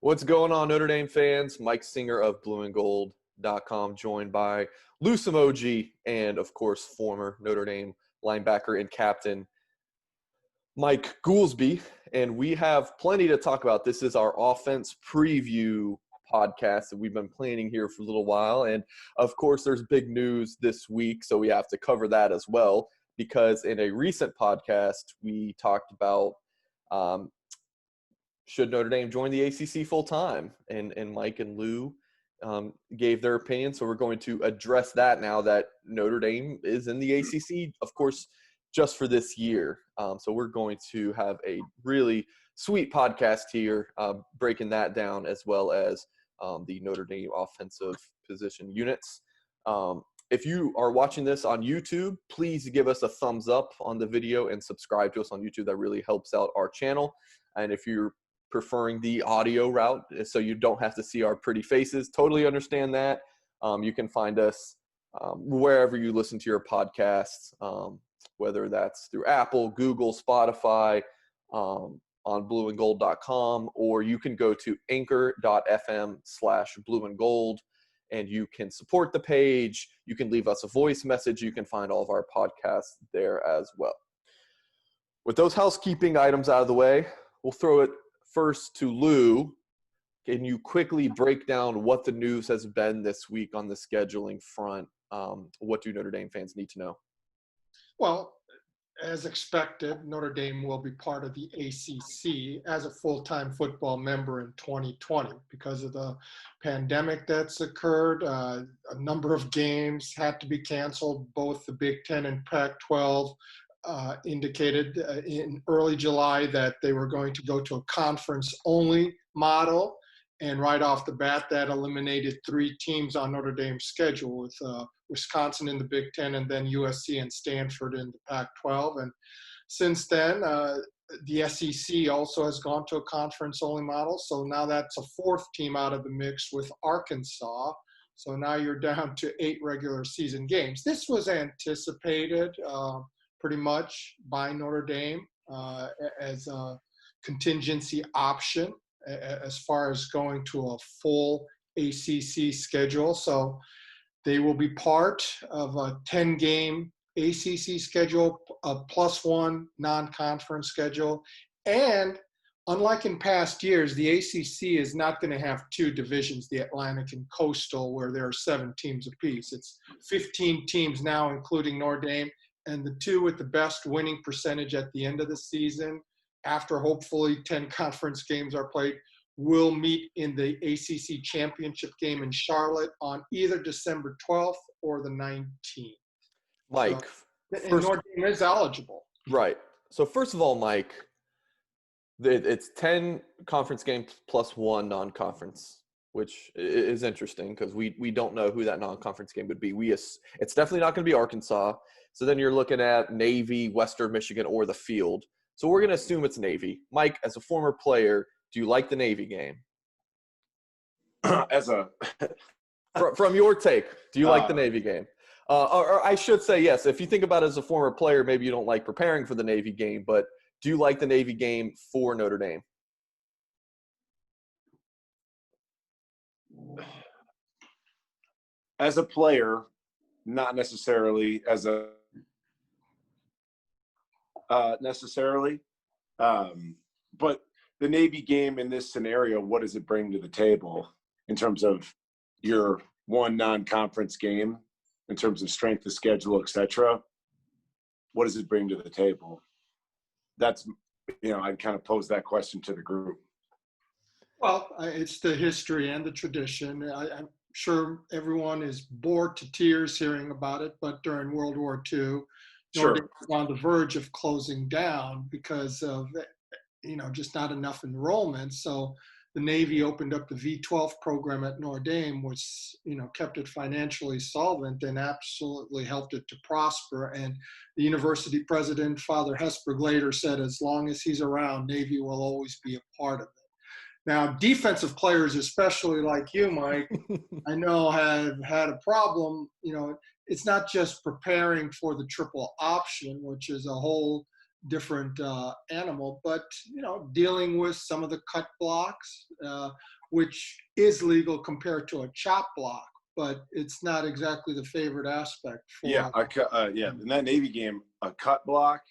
What's going on, Notre Dame fans? Mike Singer of blueandgold.com, joined by Lou Somogyi and, of course, former Notre Dame linebacker and captain Mike Goolsby. And we have plenty to talk about. This is our offense preview podcast that we've been planning here for a little while. And, of course, there's big news this week, so we have to cover that as well. Because in a recent podcast, we talked about should Notre Dame join the ACC full-time? And Mike and Lou gave their opinion, so we're going to address that now that Notre Dame is in the ACC, of course, just for this year. So we're going to have a really sweet podcast here, breaking that down, as well as the Notre Dame offensive position units. If you are watching this on YouTube, please give us a thumbs up on the video and subscribe to us on YouTube. That really helps out our channel. And if you're preferring the audio route so you don't have to see our pretty faces, totally understand that. You can find us wherever you listen to your podcasts, whether that's through Apple, Google, Spotify, on blueandgold.com, or you can go to anchor.fm/blueandgold and you can support the page. You can leave us a voice message. You can find all of our podcasts there as well. With those housekeeping items out of the way, we'll throw it first to Lou. Can you quickly break down what the news has been this week on the scheduling front? What do Notre Dame fans need to know? Well, as expected, Notre Dame will be part of the ACC as a full-time football member in 2020 because of the pandemic that's occurred. A number of games had to be canceled. Both the Big Ten and Pac-12 indicated in early July that they were going to go to a conference-only model. And right off the bat, that eliminated 3 teams on Notre Dame's schedule, with Wisconsin in the Big Ten and then USC and Stanford in the Pac-12. And since then, the SEC also has gone to a conference-only model. So now that's a 4th team out of the mix with Arkansas. So now you're down to 8 regular season games. This was anticipated pretty much by Notre Dame as a contingency option as far as going to a full ACC schedule. So they will be part of a 10-game ACC schedule, a +1 non-conference schedule. And unlike in past years, the ACC is not going to have 2 divisions, the Atlantic and Coastal, where there are 7 teams apiece. It's 15 teams now, including Notre Dame, and the 2 with the best winning percentage at the end of the season, after hopefully 10 conference games are played, will meet in the ACC championship game in Charlotte on either December 12th or the 19th. Mike. So, and Notre Dame is eligible. Right. So first of all, Mike, it's 10 conference games +1 non-conference, which is interesting because we don't know who that non-conference game would be. It's definitely not going to be Arkansas. So then you're looking at Navy, Western Michigan, or the field. So we're going to assume it's Navy. Mike, as a former player, do you like the Navy game? From your take, do you like the Navy game? Or I should say yes. If you think about it as a former player, maybe you don't like preparing for the Navy game, but do you like the Navy game for Notre Dame? As a player, not necessarily as a necessarily, but the Navy game in this scenario, what does it bring to the table in terms of your one non-conference game, in terms of strength of schedule, etc.? What does it bring to the table? That's, I'd kind of pose that question to the group. Well, it's the history and the tradition. I'm sure everyone is bored to tears hearing about it, but during World War II, Notre Dame was on the verge of closing down because of, just not enough enrollment. So the Navy opened up the V-12 program at Notre Dame, which, kept it financially solvent and absolutely helped it to prosper. And the university president, Father Hesburgh, later said, as long as he's around, Navy will always be a part of it. Now, defensive players, especially like you, Mike, I know have had a problem. It's not just preparing for the triple option, which is a whole different animal, but dealing with some of the cut blocks, which is legal compared to a chop block, but it's not exactly the favorite aspect. For, in that Navy game, a cut block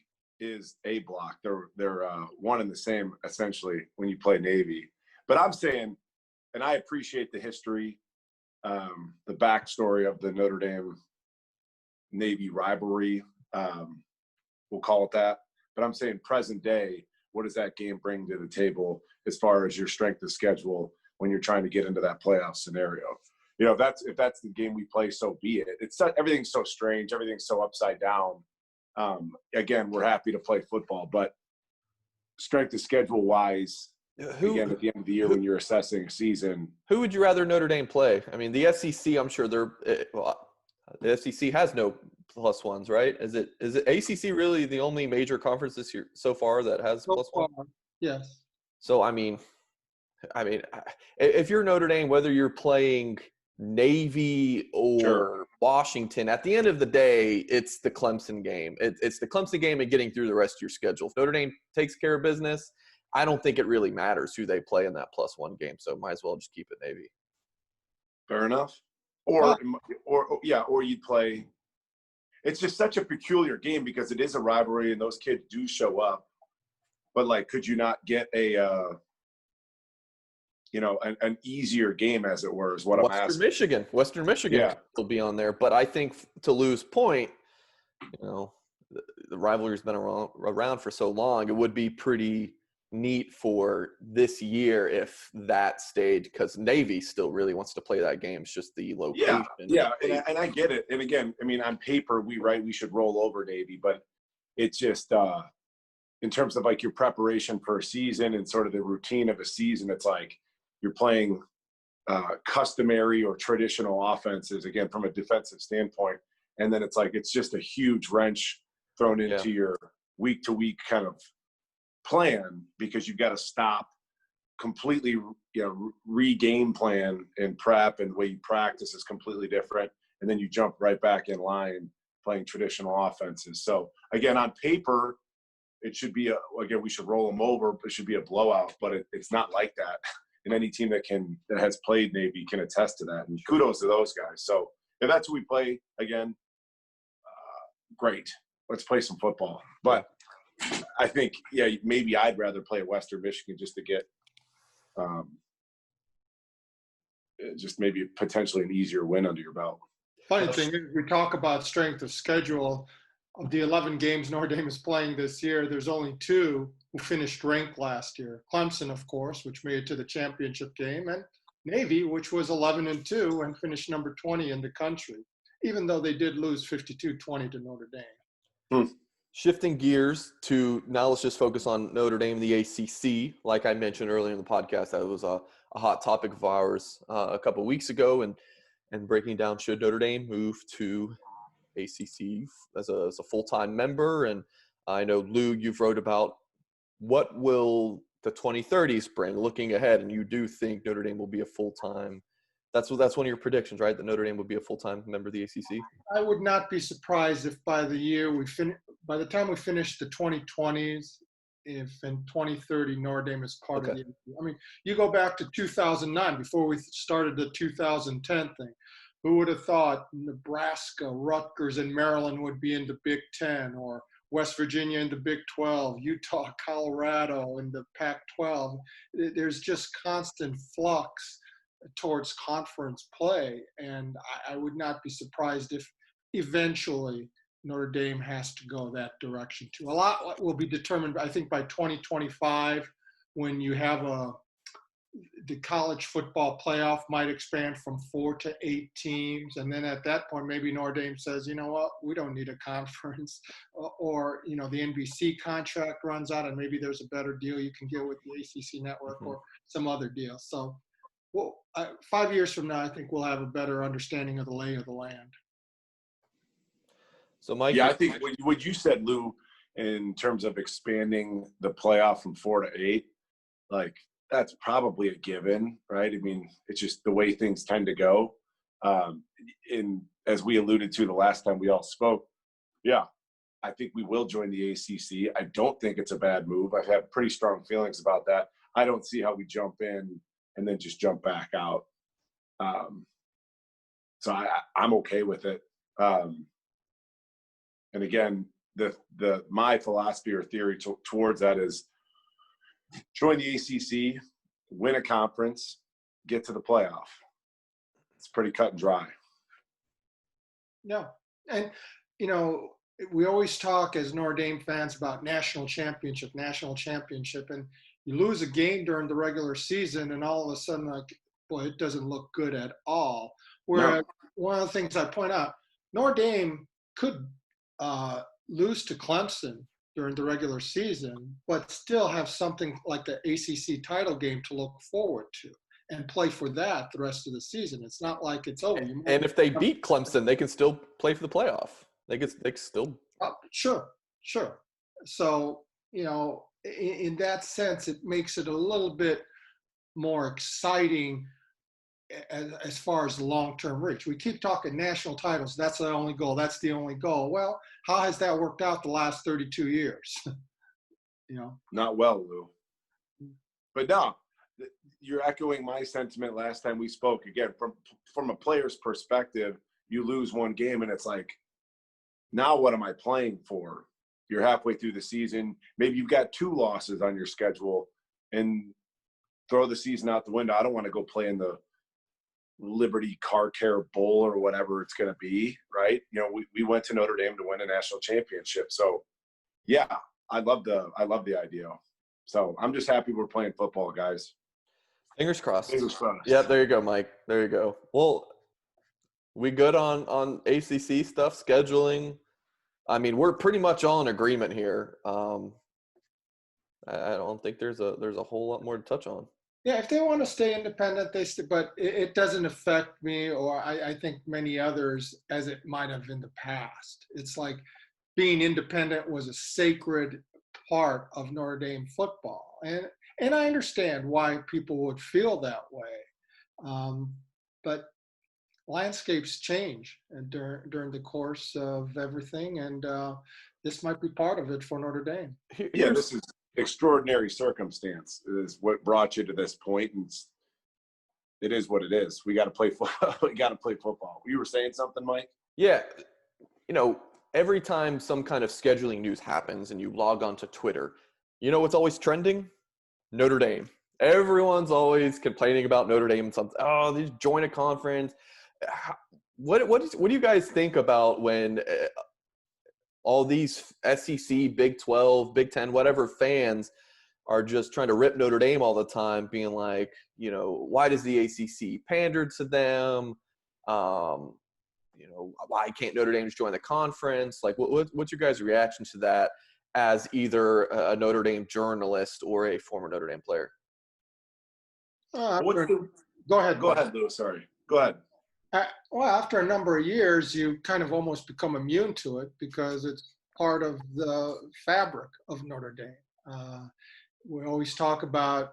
is a block. They're one and the same essentially when you play Navy. But I'm saying, and I appreciate the history, the backstory of the Notre Dame Navy rivalry. We'll call it that. But I'm saying present day, what does that game bring to the table as far as your strength of schedule when you're trying to get into that playoff scenario? If that's the game we play, so be it. Everything's so strange. Everything's so upside down. Again, we're happy to play football, but strength of schedule wise, again, at the end of the year when you're assessing a season. Who would you rather Notre Dame play? I mean, the SEC, I'm sure the SEC has no plus ones, right? Is it ACC really the only major conference this year so far that has plus one? Yes. So, I mean, if you're Notre Dame, whether you're playing Navy or Washington, at the end of the day, it's the Clemson game. It's the Clemson game and getting through the rest of your schedule. If Notre Dame takes care of business, I don't think it really matters who they play in that plus one game. So might as well just keep it Navy. Fair enough. Or you'd play. It's just such a peculiar game because it is a rivalry and those kids do show up. But could you not get an easier game, as it were, is what I'm asking. Western Michigan will be on there. But I think, to Lou's point, the rivalry's been around for so long, it would be pretty neat for this year if that stayed, because Navy still really wants to play that game. It's just the location. Yeah, and I get it. And again, I mean, on paper, we should roll over Navy, but it's just in terms of your preparation for a season and sort of the routine of a season, it's you're playing customary or traditional offenses, again, from a defensive standpoint. And then it's just a huge wrench thrown into your week-to-week kind of plan, because you've got to stop completely, re-game plan and prep, and the way you practice is completely different. And then you jump right back in line playing traditional offenses. So, again, on paper, it should be we should roll them over. It should be a blowout, but it's not like that. And any team that has played Navy can attest to that. And kudos to those guys. So if that's who we play again, great. Let's play some football. But I think, maybe I'd rather play Western Michigan just to get just maybe potentially an easier win under your belt. Funny thing is, we talk about strength of schedule. Of the 11 games Notre Dame is playing this year, there's only 2 who finished ranked last year. Clemson, of course, which made it to the championship game, and Navy, which was 11-2 and finished number 20 in the country, even though they did lose 52-20 to Notre Dame. Shifting gears to now, let's just focus on Notre Dame, the ACC. Like I mentioned earlier in the podcast, that was a hot topic of ours a couple of weeks ago, and breaking down, should Notre Dame move to ACC as a full-time member. And I know, Lou, you've wrote about what will the 2030s bring looking ahead, and you do think Notre Dame will be a full-time. That's one of your predictions, right? That Notre Dame would be a full-time member of the ACC. I would not be surprised if by the time we finish the 2020s, if in 2030 Notre Dame is part of the ACC. I mean, you go back to 2009, before we started the 2010 thing. Who would have thought Nebraska, Rutgers, and Maryland would be in the Big Ten, or West Virginia in the Big 12, Utah, Colorado in the Pac-12? There's just constant flux towards conference play, and I would not be surprised if eventually Notre Dame has to go that direction too. A lot will be determined, I think, by 2025, when you have the college football playoff might expand from 4 to 8 teams. And then at that point, maybe Notre Dame says, you know what, we don't need a conference, or, the NBC contract runs out and maybe there's a better deal you can get with the ACC network or some other deal. So 5 years from now, I think we'll have a better understanding of the lay of the land. So, Mike. Yeah, I think what you said, Lou, in terms of expanding the playoff from 4 to 8, that's probably a given, right? I mean, it's just the way things tend to go. And as we alluded to the last time we all spoke, I think we will join the ACC. I don't think it's a bad move. I've had pretty strong feelings about that. I don't see how we jump in and then just jump back out. So I'm okay with it. And again, my philosophy or theory towards that is join the ACC, win a conference, get to the playoff. It's pretty cut and dry. Yeah. And, you know, we always talk as Notre Dame fans about national championship, and you lose a game during the regular season and all of a sudden, like, boy, it doesn't look good at all. Whereas one of the things I point out, Notre Dame could lose to Clemson during the regular season, but still have something like the ACC title game to look forward to and play for that the rest of the season. It's not like it's over. And if they beat Clemson, they can still play for the playoff. They can still. Sure. So, you know, in that sense, it makes it a little bit more exciting as far as the long-term reach. We keep talking national titles. That's the only goal. That's the only goal. Well, how has that worked out the last 32 years? You know, not well, Lou. But no, you're echoing my sentiment last time we spoke. Again, from a player's perspective, you lose one game and it's like, now what am I playing for? You're halfway through the season. Maybe you've got 2 losses on your schedule and throw the season out the window. I don't want to go play in the Liberty Car Care Bowl or whatever it's going to be, right? You know, we went to Notre Dame to win a national championship. So, yeah, I love the idea. So I'm just happy we're playing football, guys. Fingers crossed. Fingers crossed. Yeah, there you go, Mike. There you go. Well, we good on ACC stuff, scheduling. I mean, we're pretty much all in agreement here. I don't think there's a whole lot more to touch on. Yeah, if they want to stay independent, but it doesn't affect me, or I think many others, as it might have in the past. It's like being independent was a sacred part of Notre Dame football, and I understand why people would feel that way, but landscapes change during the course of everything, and this might be part of it for Notre Dame. Yeah, this is extraordinary circumstance is what brought you to this point, and it is what it is. We got to play football. We got to play football. You were saying something, Mike? Yeah, you know, every time some kind of scheduling news happens and you log onto Twitter, you know what's always trending? Notre Dame. Everyone's always complaining about Notre Dame and something. Oh, they join a conference. What do you guys think about when all these SEC, Big 12, Big 10, whatever fans are just trying to rip Notre Dame all the time, being like, you know, why does the ACC pander to them? You know, why can't Notre Dame just join the conference? Like, what's your guys' reaction to that as either a Notre Dame journalist or a former Notre Dame player? Go ahead. Go ahead, Lou. Sorry. Go ahead. Well, after a number of years, you kind of almost become immune to it because it's part of the fabric of Notre Dame. We always talk about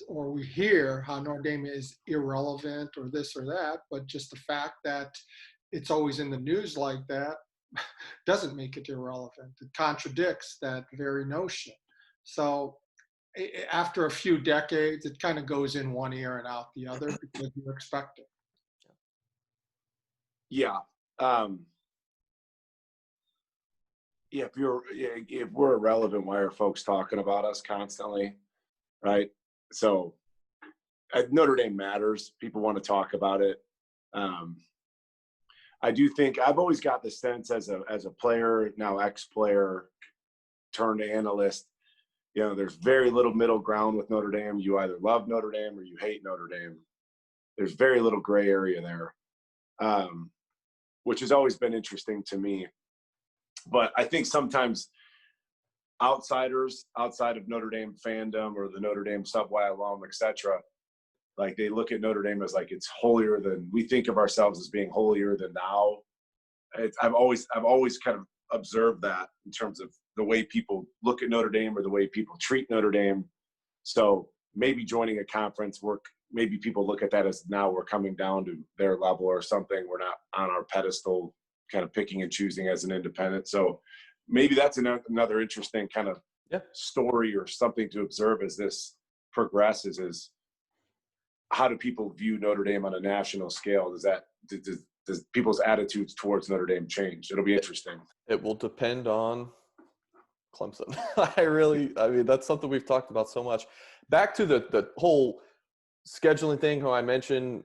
we hear how Notre Dame is irrelevant or this or that, but just the fact that it's always in the news like that doesn't make it irrelevant. It contradicts that very notion. So after a few decades, it kind of goes in one ear and out the other because you expect it. Yeah. If we're irrelevant, why are folks talking about us constantly? Right. So Notre Dame matters. People want to talk about it. I do think I've always got the sense as a player, now ex-player turned analyst, you know, there's very little middle ground with Notre Dame. You either love Notre Dame or you hate Notre Dame. There's very little gray area there. Which has always been interesting to me. But I think sometimes outsiders outside of Notre Dame fandom or the Notre Dame Subway alum, et cetera, like they look at Notre Dame as like it's holier than we think of ourselves as being holier than thou. I've always kind of observed that in terms of the way people look at Notre Dame or the way people treat Notre Dame. So maybe joining a conference maybe people look at that as now we're coming down to their level or something. We're not on our pedestal, kind of picking and choosing as an independent. So maybe that's another interesting kind of Yeah. story or something to observe as this progresses, is how do people view Notre Dame on a national scale? Does people's attitudes towards Notre Dame change? It'll be interesting. It will depend on Clemson. I mean, that's something we've talked about so much. Back to the whole scheduling thing, how I mentioned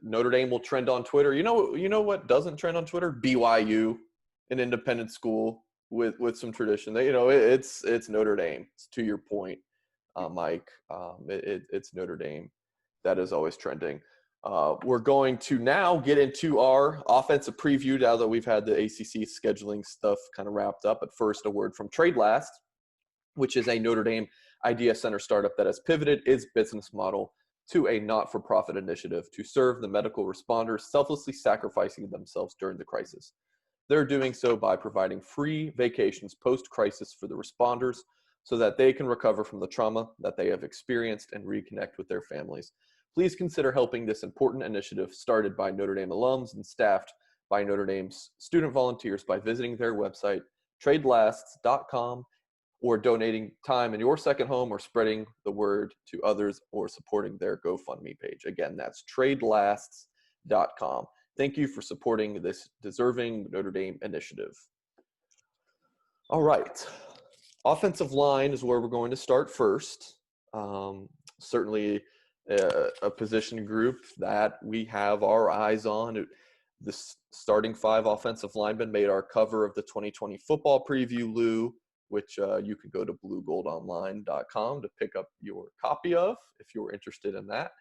Notre Dame will trend on Twitter. You know what doesn't trend on Twitter? BYU, an independent school with some tradition. It's Notre Dame. It's to your point, Mike. It's Notre Dame that is always trending. We're going to now get into our offensive preview now that we've had the ACC scheduling stuff kind of wrapped up. But first, a word from Trade Last, which is a Notre Dame Idea Center startup that has pivoted its business model to a not-for-profit initiative to serve the medical responders selflessly sacrificing themselves during the crisis. They're doing so by providing free vacations post-crisis for the responders so that they can recover from the trauma that they have experienced and reconnect with their families. Please consider helping this important initiative started by Notre Dame alums and staffed by Notre Dame's student volunteers by visiting their website, tradelasts.com, or donating time in your second home, or spreading the word to others, or supporting their GoFundMe page. Again, that's tradelasts.com. Thank you for supporting this deserving Notre Dame initiative. All right. Offensive line is where we're going to start first. Certainly a position group that we have our eyes on. The starting 5 offensive linemen made our cover of the 2020 football preview, Lou, which you can go to bluegoldonline.com to pick up your copy of if you're interested in that.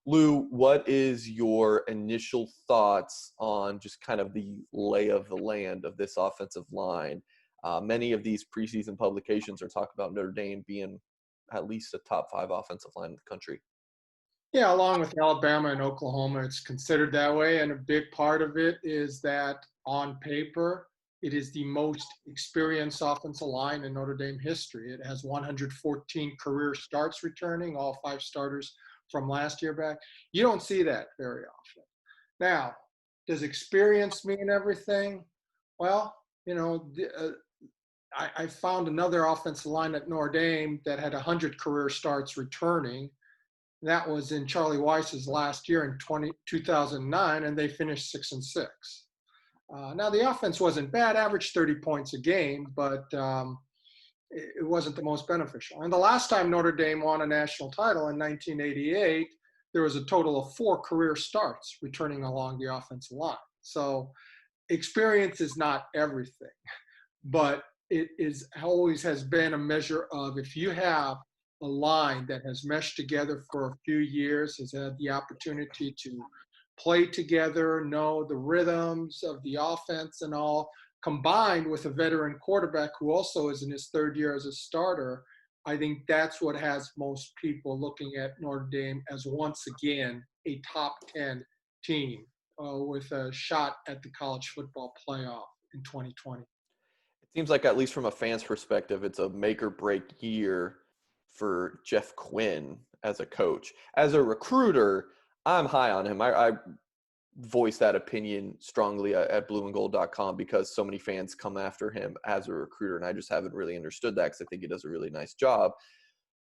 Lou, what is your initial thoughts on just kind of the lay of the land of this offensive line? Many of these preseason publications are talking about Notre Dame being at least a top 5 offensive line in the country. Yeah, along with Alabama and Oklahoma, it's considered that way. And a big part of it is that on paper, it is the most experienced offensive line in Notre Dame history. It has 114 career starts returning, all 5 starters from last year back. You don't see that very often. Now, does experience mean everything? Well, I found another offensive line at Notre Dame that had 100 career starts returning. That was in Charlie Weiss's last year in 2009, and they finished 6-6. Now, the offense wasn't bad, averaged 30 points a game, but it wasn't the most beneficial. And the last time Notre Dame won a national title in 1988, there was a total of 4 career starts returning along the offensive line. So experience is not everything, but it always has been a measure of, if you have a line that has meshed together for a few years, has had the opportunity to play together, know the rhythms of the offense and all, combined with a veteran quarterback who also is in his 3rd year as a starter, I think that's what has most people looking at Notre Dame as, once again, a top 10 team with a shot at the college football playoff in 2020. It seems like, at least from a fan's perspective, it's a make or break year for Jeff Quinn as a coach. As a recruiter, I'm high on him. I voice that opinion strongly at blueandgold.com because so many fans come after him as a recruiter, and I just haven't really understood that because I think he does a really nice job.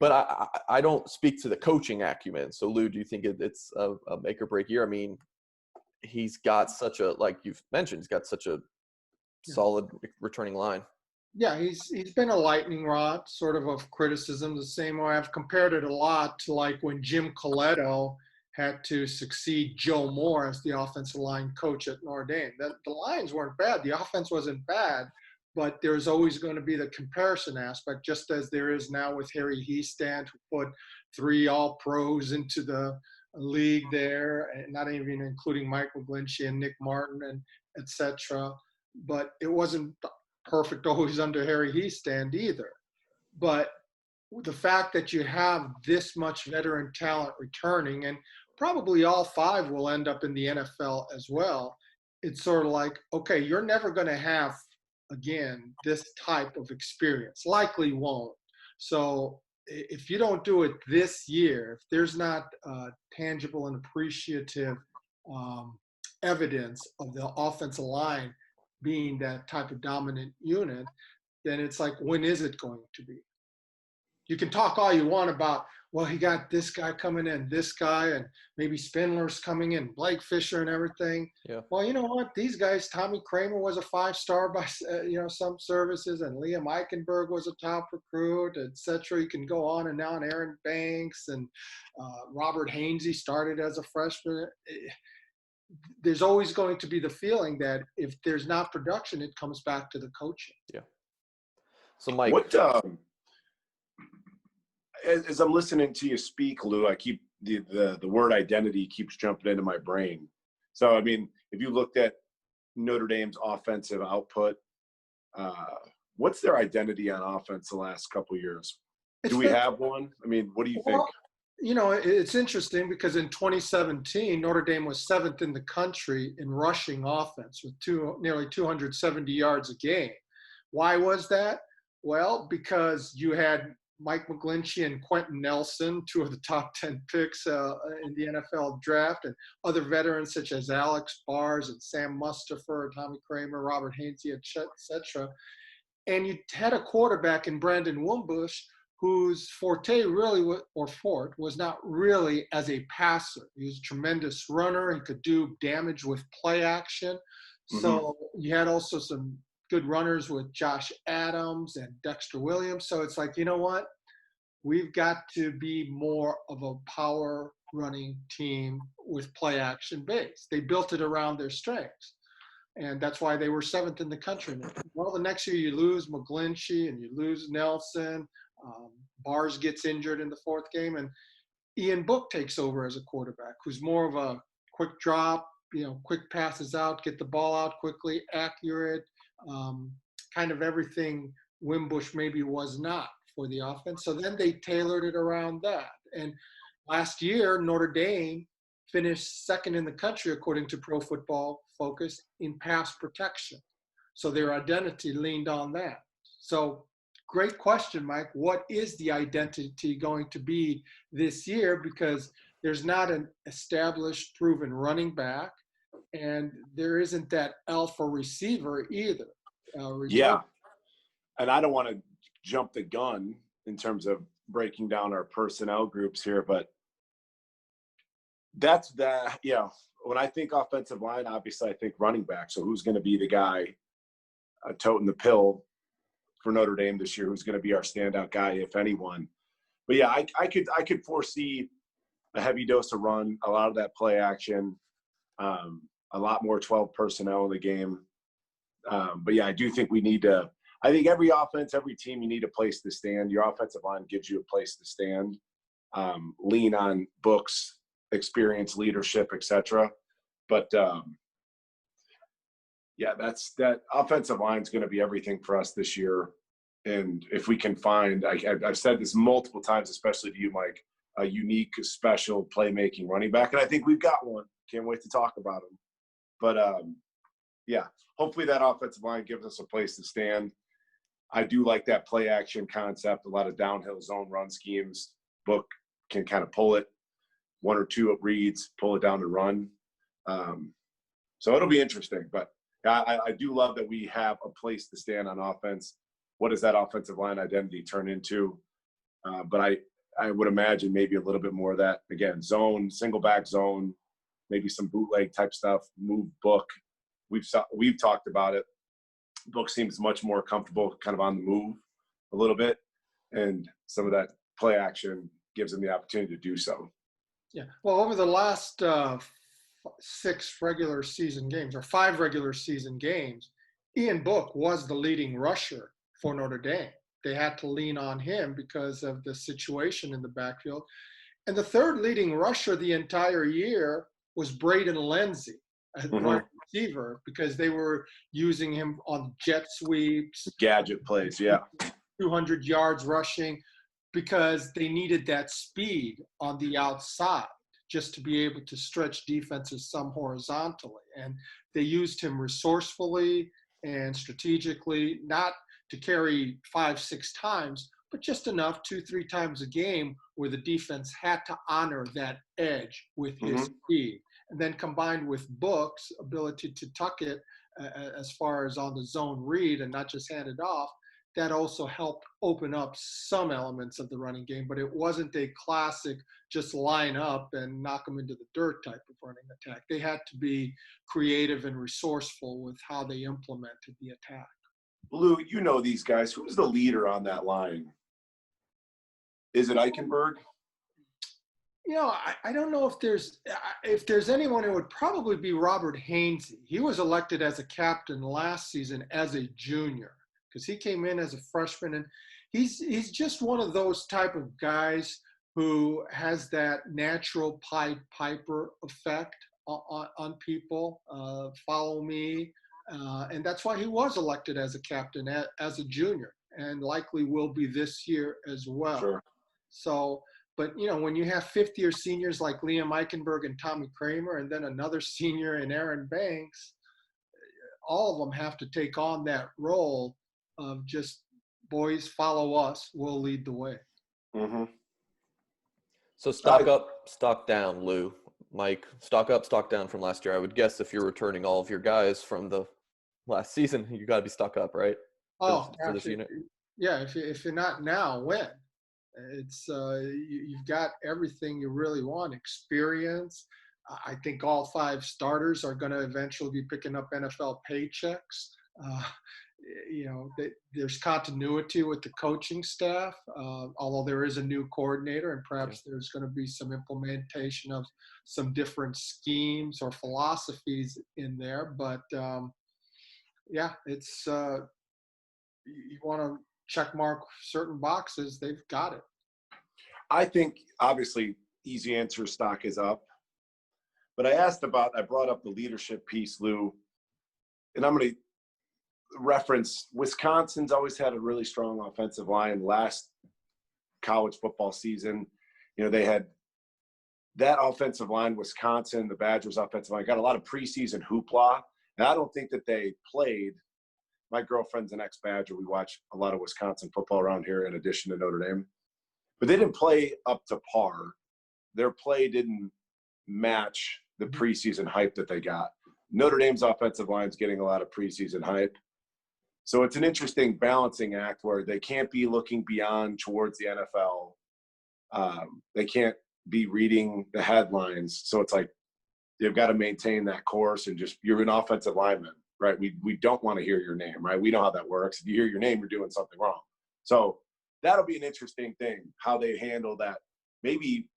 But I don't speak to the coaching acumen. So, Lou, do you think it's a make or break year? I mean, he's got such a, like you've mentioned, he's got such a solid returning line. Yeah, he's been a lightning rod sort of criticism, the same way I've compared it a lot to like when Jim Coletto had to succeed Joe Moore as the offensive line coach at Notre Dame. The lines weren't bad. The offense wasn't bad, but there's always going to be the comparison aspect, just as there is now with Harry Hiestand, who put 3 all-pros into the league there, and not even including Mike McGlinchey and Nick Martin and et cetera. But it wasn't perfect always under Harry Hiestand either. But the fact that you have this much veteran talent returning, and probably all 5 will end up in the NFL as well, it's sort of like, okay, you're never going to have, again, this type of experience. Likely won't. So if you don't do it this year, if there's not tangible and appreciative evidence of the offensive line being that type of dominant unit, then it's like, when is it going to be? You can talk all you want about, well, he got this guy coming in, this guy, and maybe Spindler's coming in, Blake Fisher and everything. Yeah. Well, you know what? These guys, Tommy Kramer was a 5-star by, some services, and Liam Eichenberg was a top recruit, etc. You can go on and on. Aaron Banks and Robert Haynes, he started as a freshman. There's always going to be the feeling that if there's not production, it comes back to the coaching. Yeah. So, Mike, what as I'm listening to you speak, Lou, I keep the word identity keeps jumping into my brain. So, I mean, if you looked at Notre Dame's offensive output, what's their identity on offense the last couple of years? Do we have one? I mean, what do you think? It's interesting because in 2017, Notre Dame was 7th in the country in rushing offense with nearly 270 yards a game. Why was that? Well, because you had Mike McGlinchey and Quentin Nelson, 2 of the top 10 picks in the NFL draft, and other veterans such as Alex Bars and Sam Mustipher, Tommy Kramer, Robert Haynes, etc. And you had a quarterback in Brandon Wimbush whose forte was not really as a passer. He was a tremendous runner. He could do damage with play action. So you had also some good runners with Josh Adams and Dexter Williams. So it's like, you know what? We've got to be more of a power running team with play action base. They built it around their strengths. And that's why they were 7th in the country. Well, the next year you lose McGlinchey and you lose Nelson. Bars gets injured in the 4th game, and Ian Book takes over as a quarterback, who's more of a quick drop, quick passes out, get the ball out quickly, accurate, kind of everything Wimbush maybe was not for the offense. So then they tailored it around that. And last year, Notre Dame finished 2nd in the country, according to Pro Football Focus, in pass protection. So their identity leaned on that. So great question, Mike. What is the identity going to be this year? Because there's not an established, proven running back, and there isn't that alpha receiver either. Yeah. And I don't want to jump the gun in terms of breaking down our personnel groups here, but that's that. When I think offensive line, obviously I think running back. So who's going to be the guy toting the pill for Notre Dame this year? Who's going to be our standout guy, if anyone? But yeah, I could foresee a heavy dose of run, a lot of that play action, a lot more 12 personnel in the game. But yeah, I do think we need to. I think every offense, every team, you need a place to stand. Your offensive line gives you a place to stand. Lean on books, experience, leadership, etc. But yeah, that offensive line is going to be everything for us this year. And if we can find, I've said this multiple times, especially to you, Mike, a unique, special playmaking running back, and I think we've got one. Can't wait to talk about him. But yeah, hopefully that offensive line gives us a place to stand. I do like that play action concept, a lot of downhill zone run schemes. Book can kind of pull it, 1 or 2 reads, pull it down and run. So it'll be interesting. But I do love that we have a place to stand on offense. What does that offensive line identity turn into? But I would imagine maybe a little bit more of that. Again, zone, single back zone, maybe some bootleg type stuff, move Book. We've talked about it. Book seems much more comfortable kind of on the move a little bit, and some of that play action gives him the opportunity to do so. Yeah. Well, over the last 6 regular season games, or 5 regular season games, Ian Book was the leading rusher for Notre Dame. They had to lean on him because of the situation in the backfield. And the 3rd leading rusher the entire year was Braden Lenzy, a wide receiver, because they were using him on jet sweeps, gadget plays, yeah, 200 yards rushing, because they needed that speed on the outside just to be able to stretch defenses some horizontally. And they used him resourcefully and strategically, not to carry 5-6 times, but just enough, 2-3 times a game, where the defense had to honor that edge with his speed. And then combined with Book's ability to tuck it as far as on the zone read and not just hand it off, that also helped open up some elements of the running game, but it wasn't a classic just line up and knock them into the dirt type of running attack. They had to be creative and resourceful with how they implemented the attack. Lou, you know these guys. Who's the leader on that line? Is it Eichenberg? You know, I don't know if there's anyone, it would probably be Robert Haynes. He was elected as a captain last season as a junior, because he came in as a freshman, and he's just one of those type of guys who has that natural Pied Piper effect on people. Follow me, and that's why he was elected as a captain as a junior, and likely will be this year as well. Sure. So, but you know, when you have fifth-year seniors like Liam Eichenberg and Tommy Kramer, and then another senior in Aaron Banks, all of them have to take on that role of just, boys, follow us, we'll lead the way. Mm-hmm. So stock up, stock down, Lou. Mike, stock up, stock down from last year. I would guess if you're returning all of your guys from the last season, you got to be stock up, right? For this unit. Yeah, if you're not now, when? It's you've got everything you really want. Experience. I think all 5 starters are going to eventually be picking up NFL paychecks. You know, there's continuity with the coaching staff, although there is a new coordinator, and perhaps there's going to be some implementation of some different schemes or philosophies in there. But yeah, it's you want to check mark certain boxes, they've got it. I think, obviously, easy answer, stock is up. But I brought up the leadership piece, Lou, and I'm going to reference Wisconsin's always had a really strong offensive line. Last college football season, you know, they had that offensive line, Wisconsin, the Badgers offensive line, got a lot of preseason hoopla. And I don't think that they played. My girlfriend's an ex-Badger. We watch a lot of Wisconsin football around here in addition to Notre Dame. But they didn't play up to par. Their play didn't match the preseason hype that they got. Notre Dame's offensive line's getting a lot of preseason hype. So it's an interesting balancing act where they can't be looking beyond towards the NFL. They can't be reading the headlines. So it's like they've got to maintain that course and just, you're an offensive lineman, right? We don't want to hear your name, right? We know how that works. If you hear your name, you're doing something wrong. So that'll be an interesting thing, how they handle that. Maybe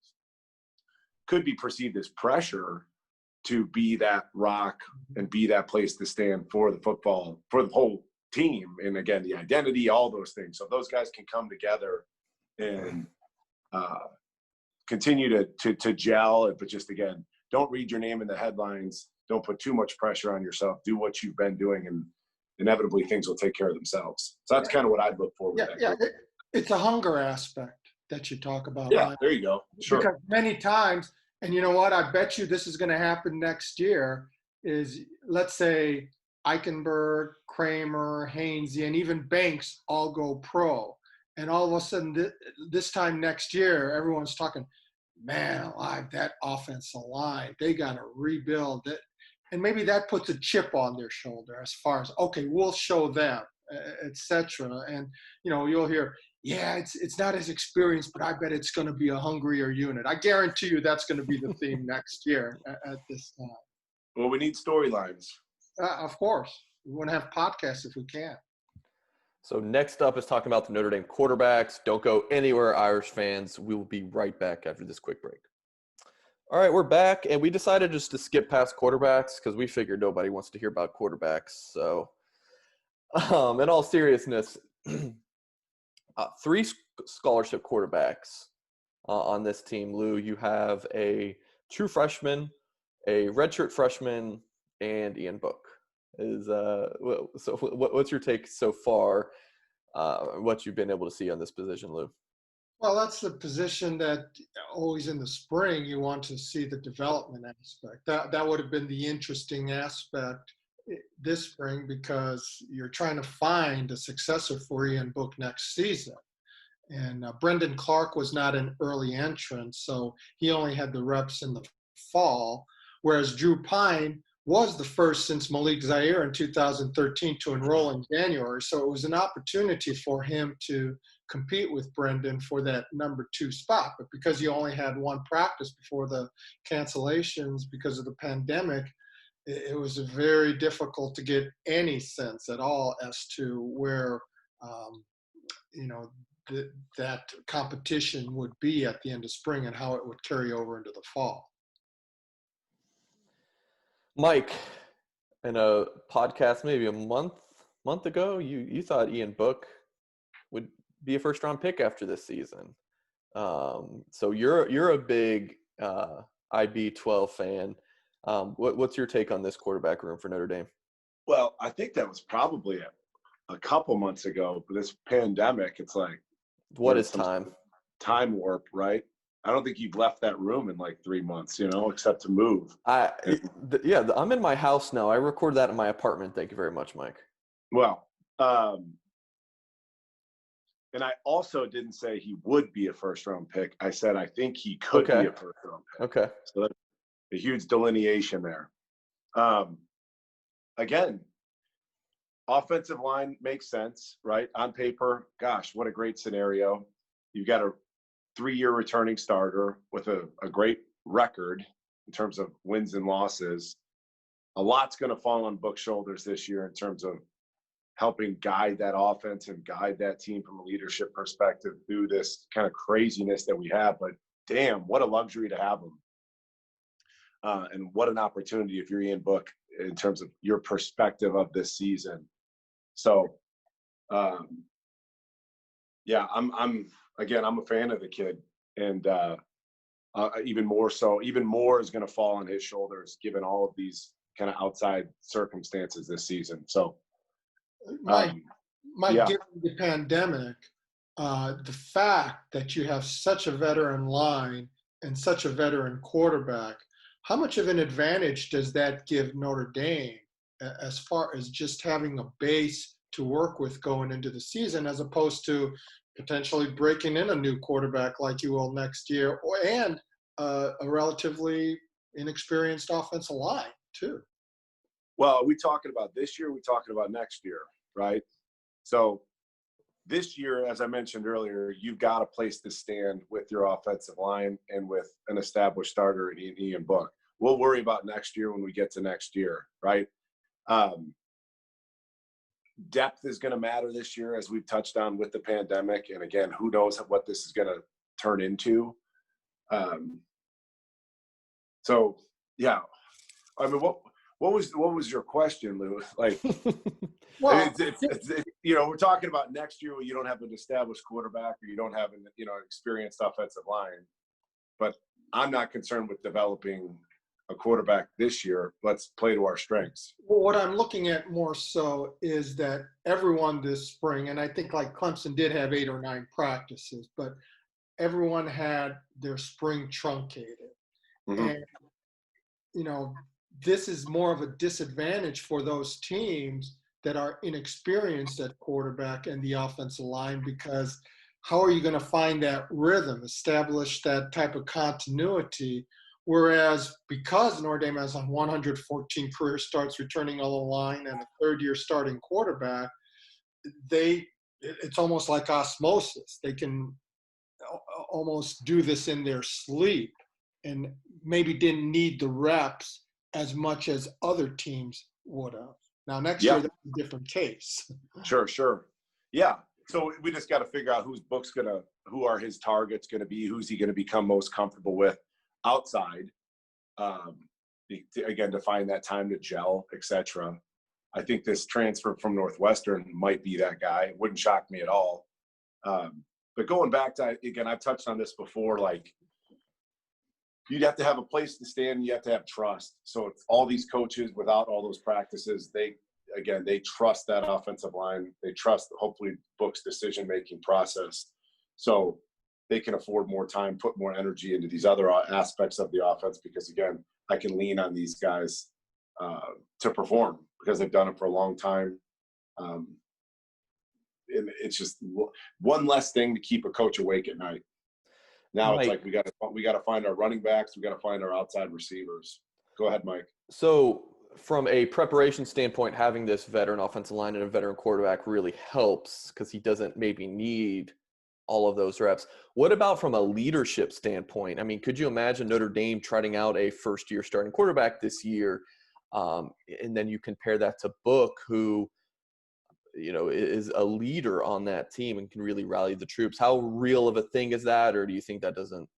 could be perceived as pressure to be that rock and be that place to stand for the football, for the whole team. And again, the identity, all those things. So those guys can come together and continue to gel. But just, again, don't read your name in the headlines. Don't put too much pressure on yourself. Do what you've been doing, and inevitably things will take care of themselves. So that's kind of what I'd look for. It's a hunger aspect that you talk about. Yeah, right? there you go. Sure. Because many times, and you know what, I bet you this is going to happen next year, is let's say Eichenberg, Kramer, Haynes, and even Banks all go pro. And all of a sudden, this time next year, everyone's talking, man alive, that offensive line, they got to rebuild it. And maybe that puts a chip on their shoulder as far as, okay, we'll show them, etc. And, you know, you'll hear, yeah, it's not as experienced, but I bet it's going to be a hungrier unit. I guarantee you that's going to be the theme next year at this time. Well, we need storylines. Of course. We want to have podcasts if we can. So next up is talking about the Notre Dame quarterbacks. Don't go anywhere, Irish fans. We will be right back after this quick break. All right, we're back, and we decided just to skip past quarterbacks because we figured nobody wants to hear about quarterbacks. So in all seriousness, 3 scholarship quarterbacks on this team. Lou, you have a true freshman, a redshirt freshman, and Ian Book. So what's your take so far? What you've been able to see on this position, Lou? Well, that's the position that always in the spring you want to see the development aspect. That would have been the interesting aspect this spring, because you're trying to find a successor for Ian Book next season. And Brendan Clark was not an early entrant, so he only had the reps in the fall, whereas Drew Pine was the first since Malik Zaire in 2013 to enroll in January. So it was an opportunity for him to compete with Brendan for that number 2 spot. But because he only had one practice before the cancellations because of the pandemic, it was very difficult to get any sense at all as to where, that competition would be at the end of spring and how it would carry over into the fall. Mike, in a podcast maybe a month ago, you thought Ian Book would be a first-round pick after this season. So you're a big IB12 fan. What's your take on this quarterback room for Notre Dame? Well, I think that was probably a couple months ago. But this pandemic, it's like, what is time? Time warp, right? I don't think you've left that room in like 3 months, except to move. I'm in my house now. I record that in my apartment. Thank you very much, Mike. Well, and I also didn't say he would be a first-round pick. I said I think he could be a first-round pick. Okay. So that's a huge delineation there. Again, offensive line makes sense, right? On paper, gosh, what a great scenario. You've got a 3-year returning starter with a great record in terms of wins and losses. A lot's going to fall on Book's shoulders this year in terms of helping guide that offense and guide that team from a leadership perspective through this kind of craziness that we have. But damn, what a luxury to have him. And what an opportunity if you're Ian Book in terms of your perspective of this season. So, I'm a fan of the kid, and even more is going to fall on his shoulders given all of these kind of outside circumstances this season. So, Mike, given the pandemic, the fact that you have such a veteran line and such a veteran quarterback, how much of an advantage does that give Notre Dame as far as just having a base to work with going into the season, as opposed to potentially breaking in a new quarterback like you will next year, and a relatively inexperienced offensive line too? Well, are we talking about this year? Are we talking about next year, right? So this year, as I mentioned earlier, you've got a place to stand with your offensive line and with an established starter in Ian Book. We'll worry about next year when we get to next year, right? Depth is going to matter this year, as we've touched on with the pandemic. And again, who knows what this is going to turn into. So, yeah. I mean, what was your question, Lou? Like, well, we're talking about next year where you don't have an established quarterback or you don't have an experienced offensive line. But I'm not concerned with developing a quarterback this year. Let's play to our strengths. Well, what I'm looking at more so is that everyone this spring, and I think like Clemson did have 8 or 9 practices, but everyone had their spring truncated. Mm-hmm. And, this is more of a disadvantage for those teams that are inexperienced at quarterback and the offensive line, because how are you going to find that rhythm, establish that type of continuity? Whereas because Notre Dame has 114 career starts returning on the line and a third-year starting quarterback, it's almost like osmosis. They can almost do this in their sleep and maybe didn't need the reps as much as other teams would have. Now, next year, that's a different case. Sure. Yeah. So we just got to figure out who are his targets going to be, who's he going to become most comfortable with outside, again, to find that time to gel, etc. I think this transfer from Northwestern might be that guy. It wouldn't shock me at all. But going back to, again, I've touched on this before, like, you'd have to have a place to stand. You have to have trust. So if all these coaches, without all those practices, they trust that offensive line. They trust, hopefully, Book's decision-making process. So they can afford more time, put more energy into these other aspects of the offense, because, again, I can lean on these guys to perform because they've done it for a long time. And it's just one less thing to keep a coach awake at night. Now It's like we got to find our running backs. We got to find our outside receivers. Go ahead, Mike. So from a preparation standpoint, having this veteran offensive line and a veteran quarterback really helps because he doesn't maybe need all of those reps. What about from a leadership standpoint? I mean, could you imagine Notre Dame trotting out a first-year starting quarterback this year, and then you compare that to Book, who, you know, is a leader on that team and can really rally the troops? How real of a thing is that, or do you think that doesn't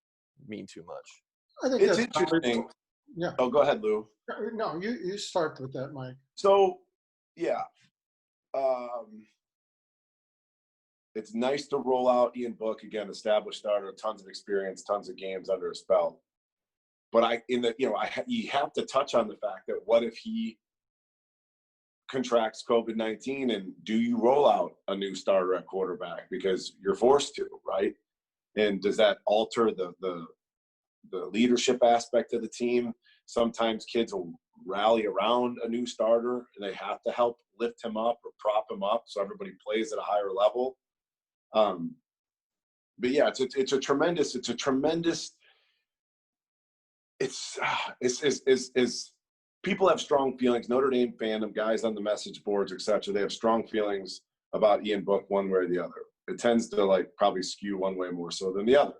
mean too much? I think It's that's interesting. Yeah. Oh, go ahead, Lou. No, you start with that, Mike. So, yeah. It's nice to roll out Ian Book again, established starter, tons of experience, tons of games under his belt. But you have to touch on the fact that what if he contracts COVID-19, and do you roll out a new starter at quarterback because you're forced to, right? And does that alter the leadership aspect of the team? Sometimes kids will rally around a new starter and they have to help lift him up or prop him up so everybody plays at a higher level. But yeah, it's a tremendous people have strong feelings. Notre Dame fandom, guys on the message boards, etc. They have strong feelings about Ian Book one way or the other. It tends to probably skew one way more so than the other.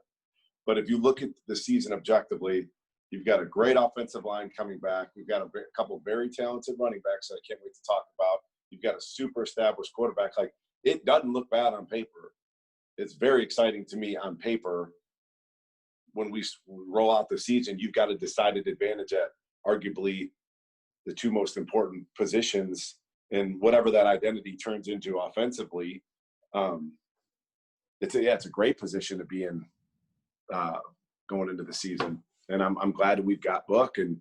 But if you look at the season objectively, you've got a great offensive line coming back. We've got a couple very talented running backs that I can't wait to talk about. You've got a super established quarterback. It doesn't look bad on paper. It's very exciting to me on paper. When we roll out the season, you've got a decided advantage at arguably the two most important positions, and whatever that identity turns into offensively. It's a great position to be in going into the season, and I'm glad we've got Book and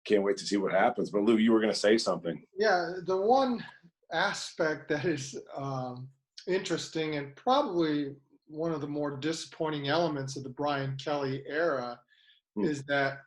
can't wait to see what happens. But Lou, you were going to say something. Yeah, the one aspect that is interesting and probably one of the more disappointing elements of the Brian Kelly era is that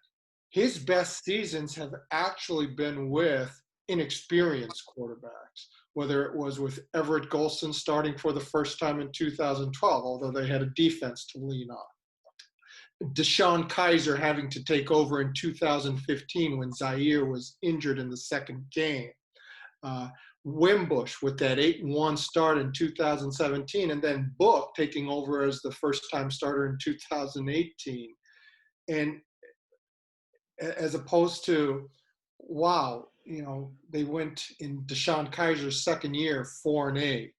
his best seasons have actually been with inexperienced quarterbacks, whether it was with Everett Golson starting for the first time in 2012, although they had a defense to lean on. Deshaun Kaiser having to take over in 2015 when Zaire was injured in the second game. Wimbush with that 8-1 start in 2017, and then Book taking over as the first-time starter in 2018. And as opposed to, wow, they went in Deshaun Kaiser's second year 4-8.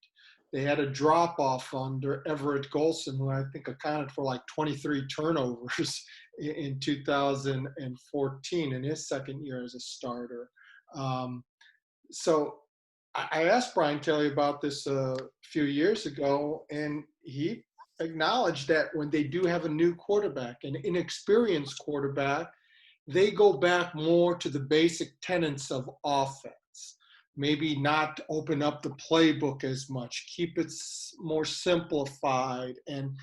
They had a drop-off under Everett Golson, who I think accounted for 23 turnovers in 2014 in his second year as a starter. So I asked Brian Kelly about this a few years ago, and he acknowledged that when they do have a new quarterback, an inexperienced quarterback, they go back more to the basic tenets of offense. Maybe not open up the playbook as much, keep it more simplified, and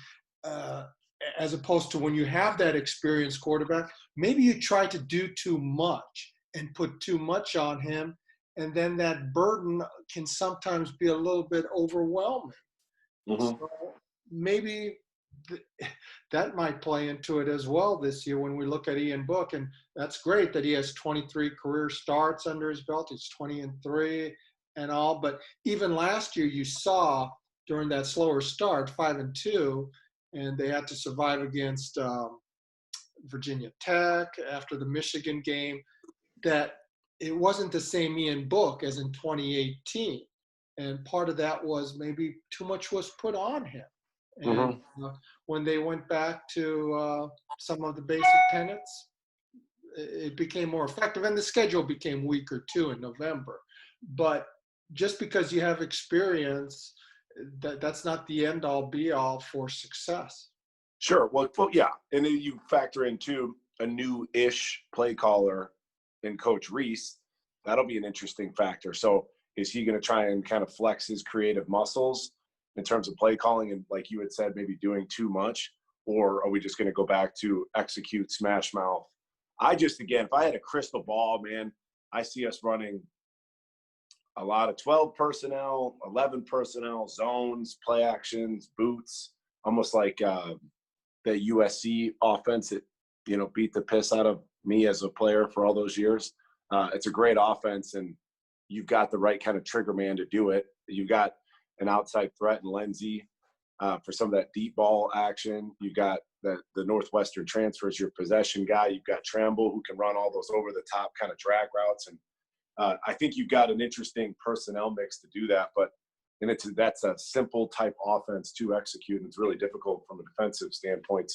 as opposed to when you have that experienced quarterback, maybe you try to do too much and put too much on him, and then that burden can sometimes be a little bit overwhelming. So maybe that might play into it as well this year when we look at Ian Book. And that's great that he has 23 career starts under his belt. He's 20-3 and all. But even last year, you saw during that slower start, 5-2, and they had to survive against Virginia Tech after the Michigan game, that it wasn't the same Ian Book as in 2018. And part of that was maybe too much was put on him. And when they went back to some of the basic tenets, it became more effective. And the schedule became weaker too in November. But just because you have experience, that's not the end all be all for success. Sure. Well, yeah. And then you factor in too a new-ish play caller in Coach Reese. That'll be an interesting factor. So is he going to try and kind of flex his creative muscles in terms of play calling and, like you had said, maybe doing too much? Or are we just going to go back to execute smash mouth? Again, if I had a crystal ball, man, I see us running a lot of 12 personnel, 11 personnel, zones, play actions, boots, almost like the USC offense that, beat the piss out of me as a player for all those years. It's a great offense, and you've got the right kind of trigger man to do it. You've got an outside threat in Lindsey for some of that deep ball action. You've got the Northwestern transfers, your possession guy. You've got Tramble, who can run all those over the top kind of drag routes. And I think you've got an interesting personnel mix to do that. That's a simple type offense to execute, and it's really difficult from a defensive standpoint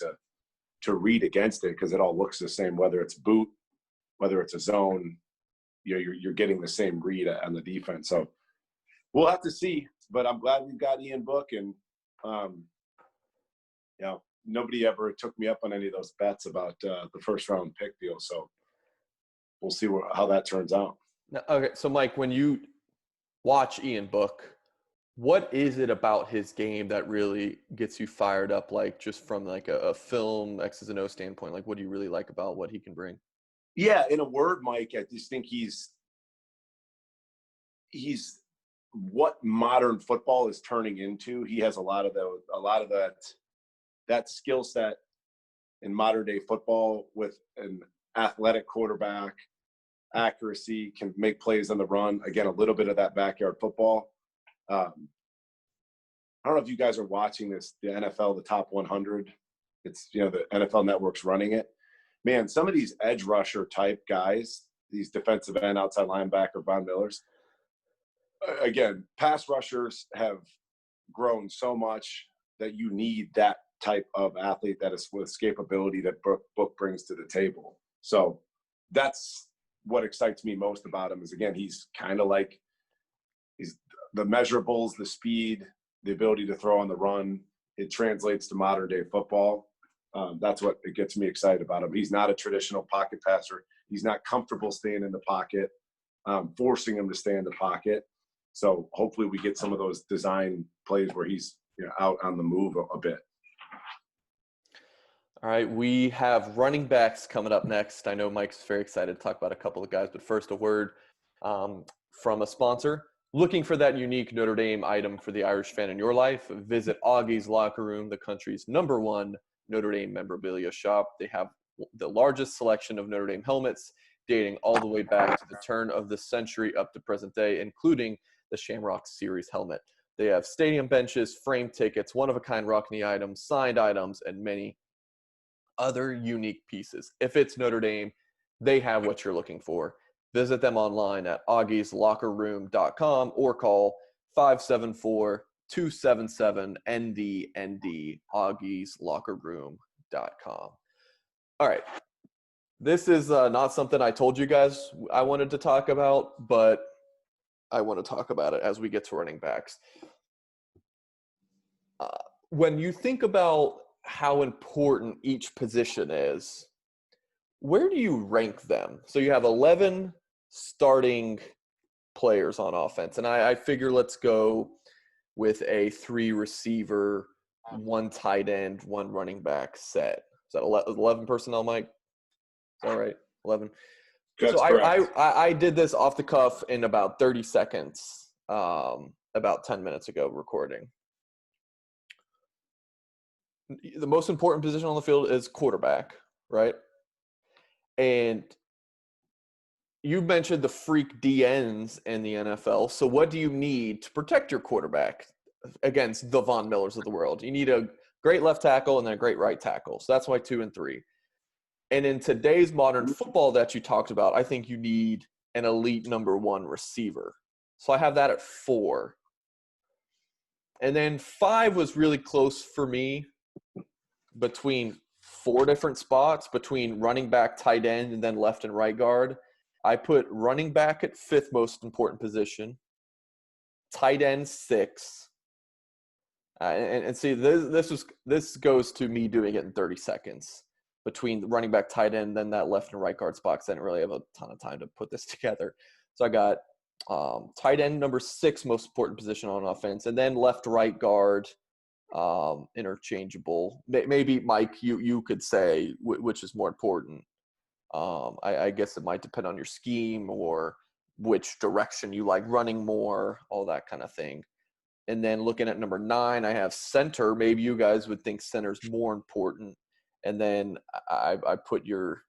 to read against it, because it all looks the same, whether it's boot, whether it's a zone. You're getting the same read on the defense. So we'll have to see. But I'm glad we've got Ian Book, and nobody ever took me up on any of those bets about the first round pick deal. So we'll see how that turns out. Now, okay, so Mike, when you watch Ian Book, what is it about his game that really gets you fired up? Like, just from like a film X's and O standpoint, like, what do you really like about what he can bring? Yeah, in a word, Mike, I just think he's what modern football is turning into. He has a lot of that skill set in modern day football, with an athletic quarterback, accuracy, can make plays on the run. Again, a little bit of that backyard football. I don't know if you guys are watching this, the NFL, the top 100. It's, the NFL Network's running it. Man, some of these edge rusher type guys, these defensive end, outside linebacker, Von Millers, again, pass rushers have grown so much that you need that type of athlete that is with escapability that Book brings to the table. So that's what excites me most about him, is, again, he's kind of like, he's the measurables, the speed, the ability to throw on the run. It translates to modern day football. That's what it gets me excited about him. He's not a traditional pocket passer. He's not comfortable staying in the pocket, forcing him to stay in the pocket. So hopefully we get some of those design plays where he's out on the move a bit. All right, we have running backs coming up next. I know Mike's very excited to talk about a couple of guys, but first, a word from a sponsor. Looking for that unique Notre Dame item for the Irish fan in your life? Visit Augie's Locker Room, the country's #1 Notre Dame memorabilia shop. They have the largest selection of Notre Dame helmets, dating all the way back to the turn of the century up to present day, including the Shamrock Series helmet. They have stadium benches, framed tickets, one-of-a-kind Rockne items, signed items, and many other unique pieces. If it's Notre Dame, they have what you're looking for. Visit them online at augieslockerroom.com or call 574-277-ND, augieslockerroom.com. All right. This is not something I told you guys I wanted to talk about, but I want to talk about it as we get to running backs. When you think about how important each position is, where do you rank them? So you have 11 starting players on offense, and I figure let's go with a 3 receiver, 1 tight end, 1 running back set. Is that 11 personnel, Mike? Is that right? 11. That's so correct. I did this off the cuff in about 30 seconds, about 10 minutes ago recording. The most important position on the field is quarterback, right? And you mentioned the freak DNs in the NFL. So what do you need to protect your quarterback against the Von Millers of the world? You need a great left tackle and then a great right tackle. So that's why 2 and 3. And in today's modern football that you talked about, I think you need an elite #1 receiver. So I have that at 4. And then 5 was really close for me, between 4 different spots, between running back, tight end, and then left and right guard. I put running back at 5th most important position, tight end 6. And see, this goes to me doing it in 30 seconds between the running back, tight end, then that left and right guard spots. I didn't really have a ton of time to put this together. So I got tight end #6 most important position on offense, and then left, right guard, interchangeable. Maybe Mike, you could say which is more important. I guess it might depend on your scheme or which direction you like running more, all that kind of thing. And then looking at #9, I have center. Maybe you guys would think center's more important. And then I put your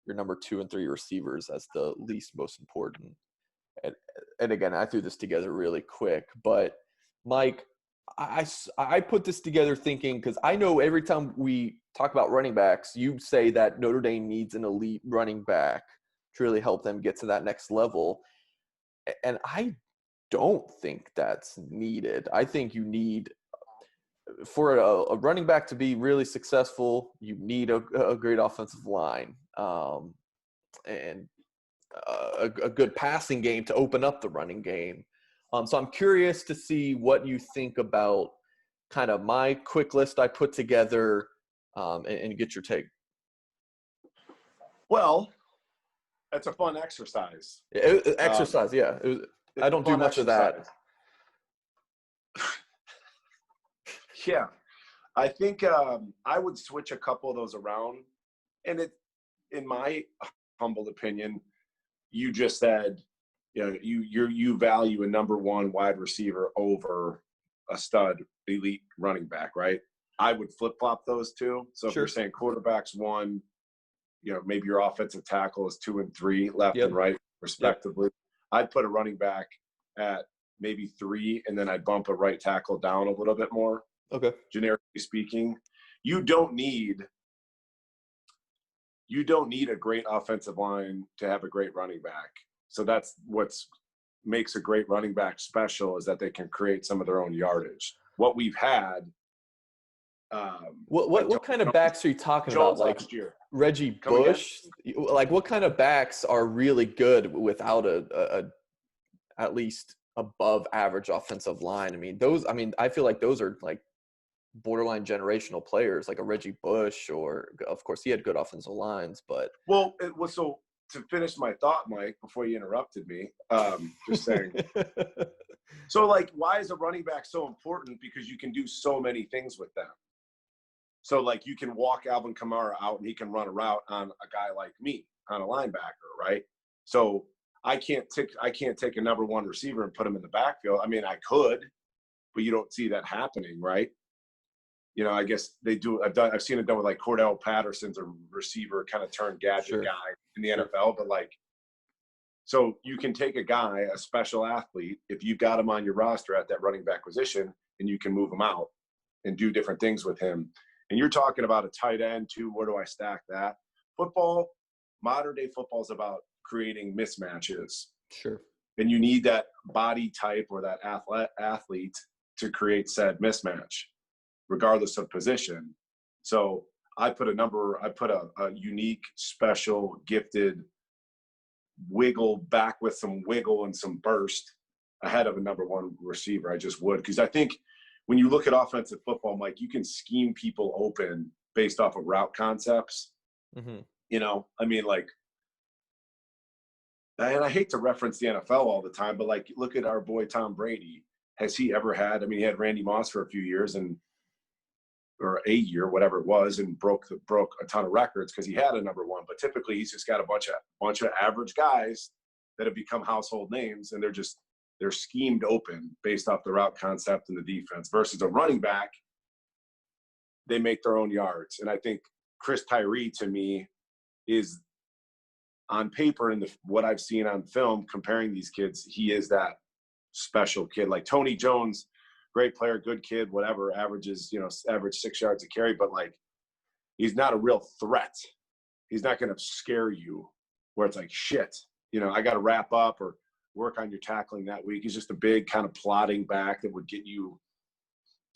your number 2 and 3 receivers as the least most important. And again, I threw this together really quick, but Mike, I put this together thinking, because I know every time we talk about running backs, you say that Notre Dame needs an elite running back to really help them get to that next level. And I don't think that's needed. I think you need, for a running back to be really successful, you need a great offensive line and a good passing game to open up the running game. So I'm curious to see what you think about kind of my quick list I put together and get your take. Well, that's a fun exercise. Exercise, yeah. I don't do much of that. Yeah. I think I would switch a couple of those around. And it, in my humble opinion, you just said, you know, you value a number 1 wide receiver over a stud elite running back, right? I would flip-flop those two. So if you're saying quarterback's 1, you know, maybe your offensive tackle is 2 and 3, left and right, respectively. I'd put a running back at maybe 3, and then I'd bump a right tackle down a little bit more. Okay. Generically speaking, you don't need a great offensive line to have a great running back. So that's what's makes a great running back special, is that they can create some of their own yardage. What we've had. What kind of backs are you talking Jones about? Like last year. Reggie Bush? Like what kind of backs are really good without a at least above average offensive line? I feel like those are like borderline generational players, like a Reggie Bush, or of course he had good offensive lines, but so to finish my thought, Mike, before you interrupted me, just saying. So like, why is a running back so important? Because you can do so many things with them. So like, you can walk Alvin Kamara out and he can run a route on a guy like me, on a linebacker, right? So I can't take a number 1 receiver and put him in the backfield. I mean, I could, but you don't see that happening, right? You know, I guess they do. I've seen it done with like Cordell Patterson's a receiver kind of turned gadget guy in the NFL, but like, so you can take a guy, a special athlete, if you've got him on your roster at that running back position, and you can move him out and do different things with him. And you're talking about a tight end too. Where do I stack that? Football, modern day football is about creating mismatches. Sure. And you need that body type or that athlete to create said mismatch, regardless of position. So I put a unique, special, gifted wiggle back with some wiggle and some burst ahead of a number 1 receiver. I just would, because I think when you look at offensive football, Mike, you can scheme people open based off of route concepts. Mm-hmm. You know, I mean, like, and I hate to reference the NFL all the time, but like, look at our boy Tom Brady. Has he ever had? I mean, he had Randy Moss for a few years or a year, whatever it was, and broke a ton of records because he had a number 1. But typically, he's just got a bunch of average guys that have become household names, and they're schemed open based off the route concept and the defense. Versus a running back, they make their own yards. And I think Chris Tyree, to me, is on paper and what I've seen on film comparing these kids, he is that special kid. Like Tony Jones, great player, good kid, whatever, averages 6 yards a carry, but like, he's not a real threat. He's not going to scare you where it's like, shit, I got to wrap up or work on your tackling that week. He's just a big kind of plodding back that would get you.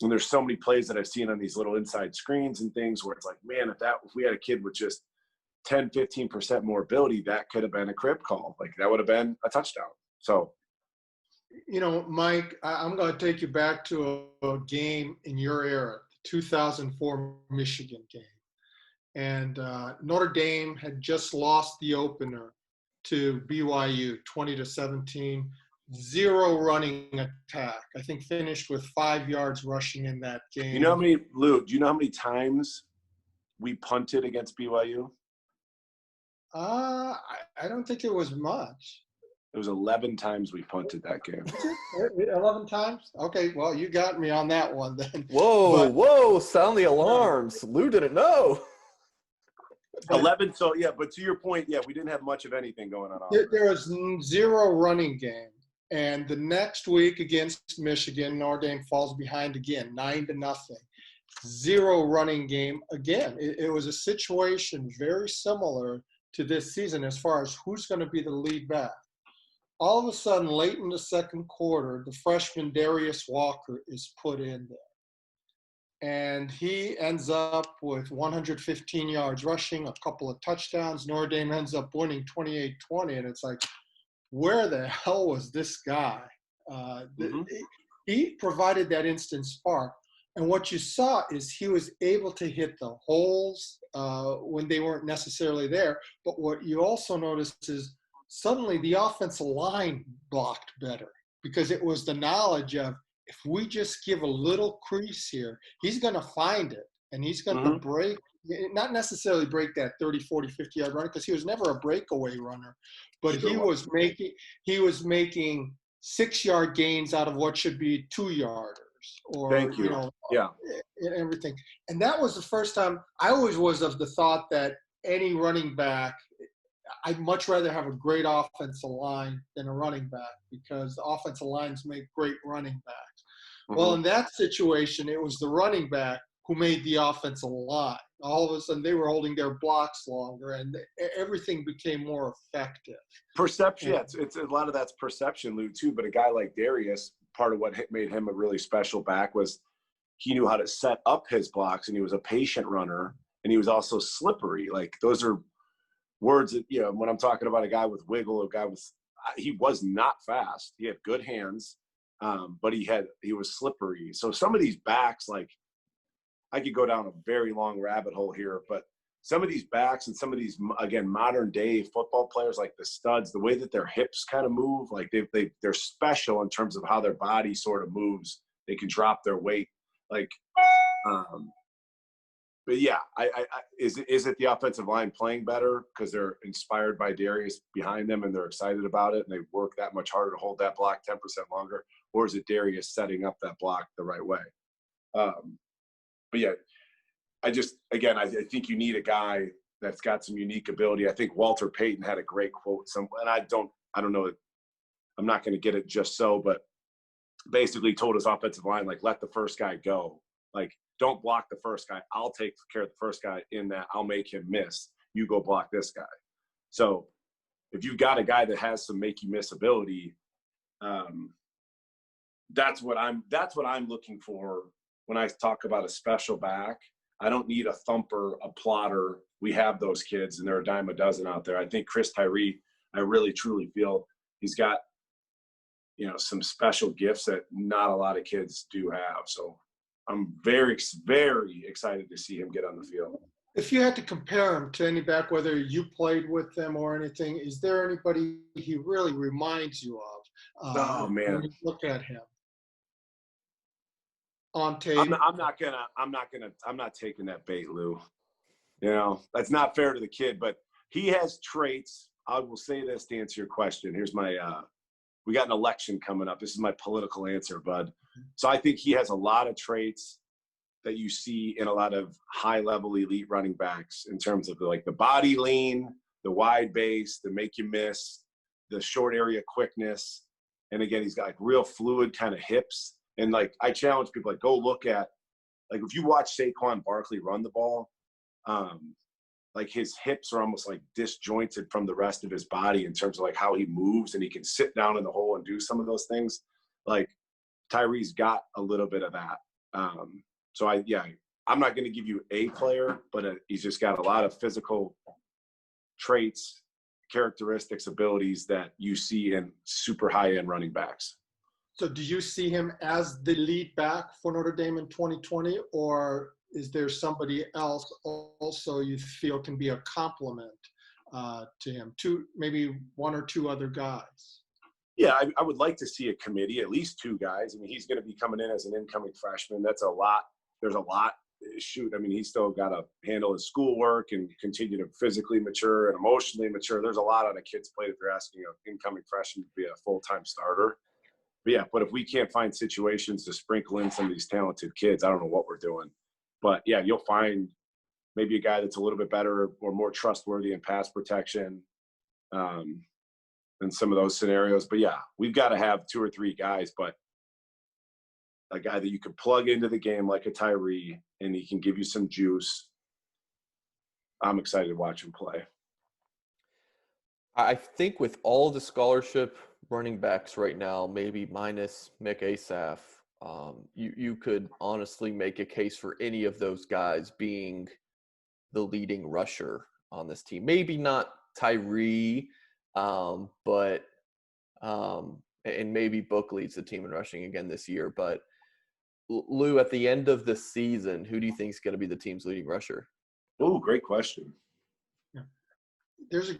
And there's so many plays that I've seen on these little inside screens and things where it's like, man, if we had a kid with just 10, 15% more ability, that could have been a crib call. Like that would have been a touchdown. So, Mike, I'm going to take you back to a game in your era, the 2004 Michigan game. And Notre Dame had just lost the opener to BYU, 20-17, 0 running attack. I think finished with 5 yards rushing in that game. Lou, do you know how many times we punted against BYU? I don't think it was much. It was 11 times we punted that game. 11 times? Okay, well, you got me on that one then. Whoa, sound the alarms. Lou didn't know. But 11. So yeah, but to your point, yeah, we didn't have much of anything going on. there was zero running game. And the next week against Michigan, Notre Dame falls behind again, 9-0. Zero running game again. It was a situation very similar to this season as far as who's going to be the lead back. All of a sudden, late in the second quarter, the freshman Darius Walker is put in there. And he ends up with 115 yards rushing, a couple of touchdowns. Notre Dame ends up winning 28-20. And it's like, where the hell was this guy? He provided that instant spark. And what you saw is he was able to hit the holes when they weren't necessarily there. But what you also noticed is suddenly the offensive line blocked better because it was the knowledge of, if we just give a little crease here, he's going to find it and he's going to break, not necessarily break that 30, 40, 50-yard runner because he was never a breakaway runner, but he was making 6-yard gains out of what should be 2-yarders or, Thank you. Yeah. And everything. And that was the first time. I always was of the thought that any running back, I'd much rather have a great offensive line than a running back because the offensive lines make great running backs. Well, in that situation, it was the running back who made the offensive line. All of a sudden, they were holding their blocks longer, and everything became more effective. Perception, yeah, it's a lot of that's perception, Lou, too. But a guy like Darius, part of what made him a really special back was he knew how to set up his blocks, and he was a patient runner, and he was also slippery. Like, those are words that, you know, when I'm talking about a guy with wiggle, he was not fast. He had good hands, but he was slippery. So some of these backs, like, I could go down a very long rabbit hole here, but some of these backs and some of these, again, modern day football players, like the studs, the way that their hips kind of move, like they're special in terms of how their body sort of moves. They can drop their weight. Like, but yeah, is it the offensive line playing better because they're inspired by Darius behind them and they're excited about it and they work that much harder to hold that block 10% longer? Or is it Darius setting up that block the right way? But yeah, I think you need a guy that's got some unique ability. I think Walter Payton had a great quote. And I don't know. I'm not going to get it just so, but basically told his offensive line, like, let the first guy go. Like, don't block the first guy. I'll take care of the first guy in that. I'll make him miss. You go block this guy. So if you've got a guy that has some make you miss ability, that's what I'm looking for when I talk about a special back. I don't need a thumper, a plotter. We have those kids, and they're a dime a dozen out there. I think Chris Tyree, I really truly feel he's got, you know, some special gifts that not a lot of kids do have. So I'm very, very excited to see him get on the field. If you had to compare him to any back, whether you played with them or anything, is there anybody he really reminds you of? Oh man, when you look at him on tape. I'm not taking that bait, Lou. You know, that's not fair to the kid, but he has traits. I will say this to answer your question. Here's my, we got an election coming up. This is my political answer, bud. So I think he has a lot of traits that you see in a lot of high-level elite running backs in terms of the body lean, the wide base, the make you miss, the short area quickness. And again, he's got like real fluid kind of hips. And like, I challenge people, like, go look at, like, if you watch Saquon Barkley run the ball, like his hips are almost like disjointed from the rest of his body in terms of like how he moves, and he can sit down in the hole and do some of those things. Like, Tyree's got a little bit of that. So I'm not going to give you a player, but he's just got a lot of physical traits, characteristics, abilities that you see in super high-end running backs. So do you see him as the lead back for Notre Dame in 2020, or is there somebody else also you feel can be a complement to him? Maybe one or two other guys? Yeah, I would like to see a committee, at least two guys. I mean, he's going to be coming in as an incoming freshman. That's a lot. There's a lot. Shoot, I mean, he's still got to handle his schoolwork and continue to physically mature and emotionally mature. There's a lot on a kid's plate if they're asking an incoming freshman to be a full-time starter. But if we can't find situations to sprinkle in some of these talented kids, I don't know what we're doing. But yeah, you'll find maybe a guy that's a little bit better or more trustworthy in pass protection, in some of those scenarios. But yeah, we've got to have 2 or 3 guys, but a guy that you could plug into the game like a Tyree, and he can give you some juice. I'm excited to watch him play. I think with all the scholarship running backs right now, maybe minus Mick Asaf, you could honestly make a case for any of those guys being the leading rusher on this team. Maybe not Tyree, but and maybe Book leads the team in rushing again this year. But Lou, at the end of the season, who do you think is going to be the team's leading rusher? Oh, great question. There's a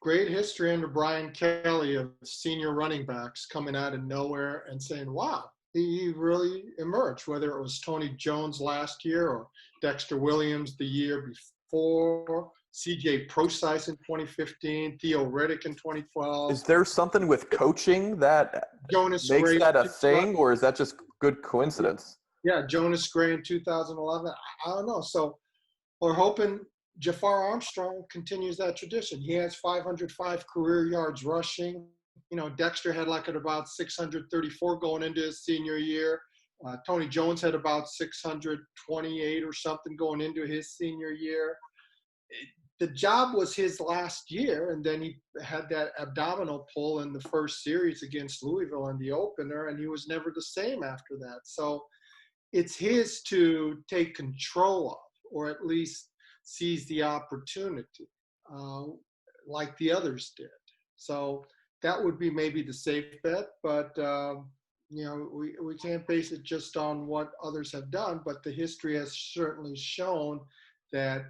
great history under Brian Kelly of senior running backs coming out of nowhere and saying, wow, he really emerged, whether it was Tony Jones last year or Dexter Williams the year before, CJ Procise in 2015, Theo Riddick in 2012. Is there something with coaching that Jonas makes Gray, that a thing, or is that just good coincidence? Yeah, Jonas Gray in 2011. I don't know. So we're hoping Jafar Armstrong continues that tradition. He has 505 career yards rushing. You know, Dexter had like at about 634 going into his senior year. Tony Jones had about 628 or something going into his senior year. The job was his last year, and then he had that abdominal pull in the first series against Louisville in the opener, and he was never the same after that. So it's his to take control of, or at least seize the opportunity, like the others did. So that would be maybe the safe bet, but you know, we can't base it just on what others have done, but the history has certainly shown that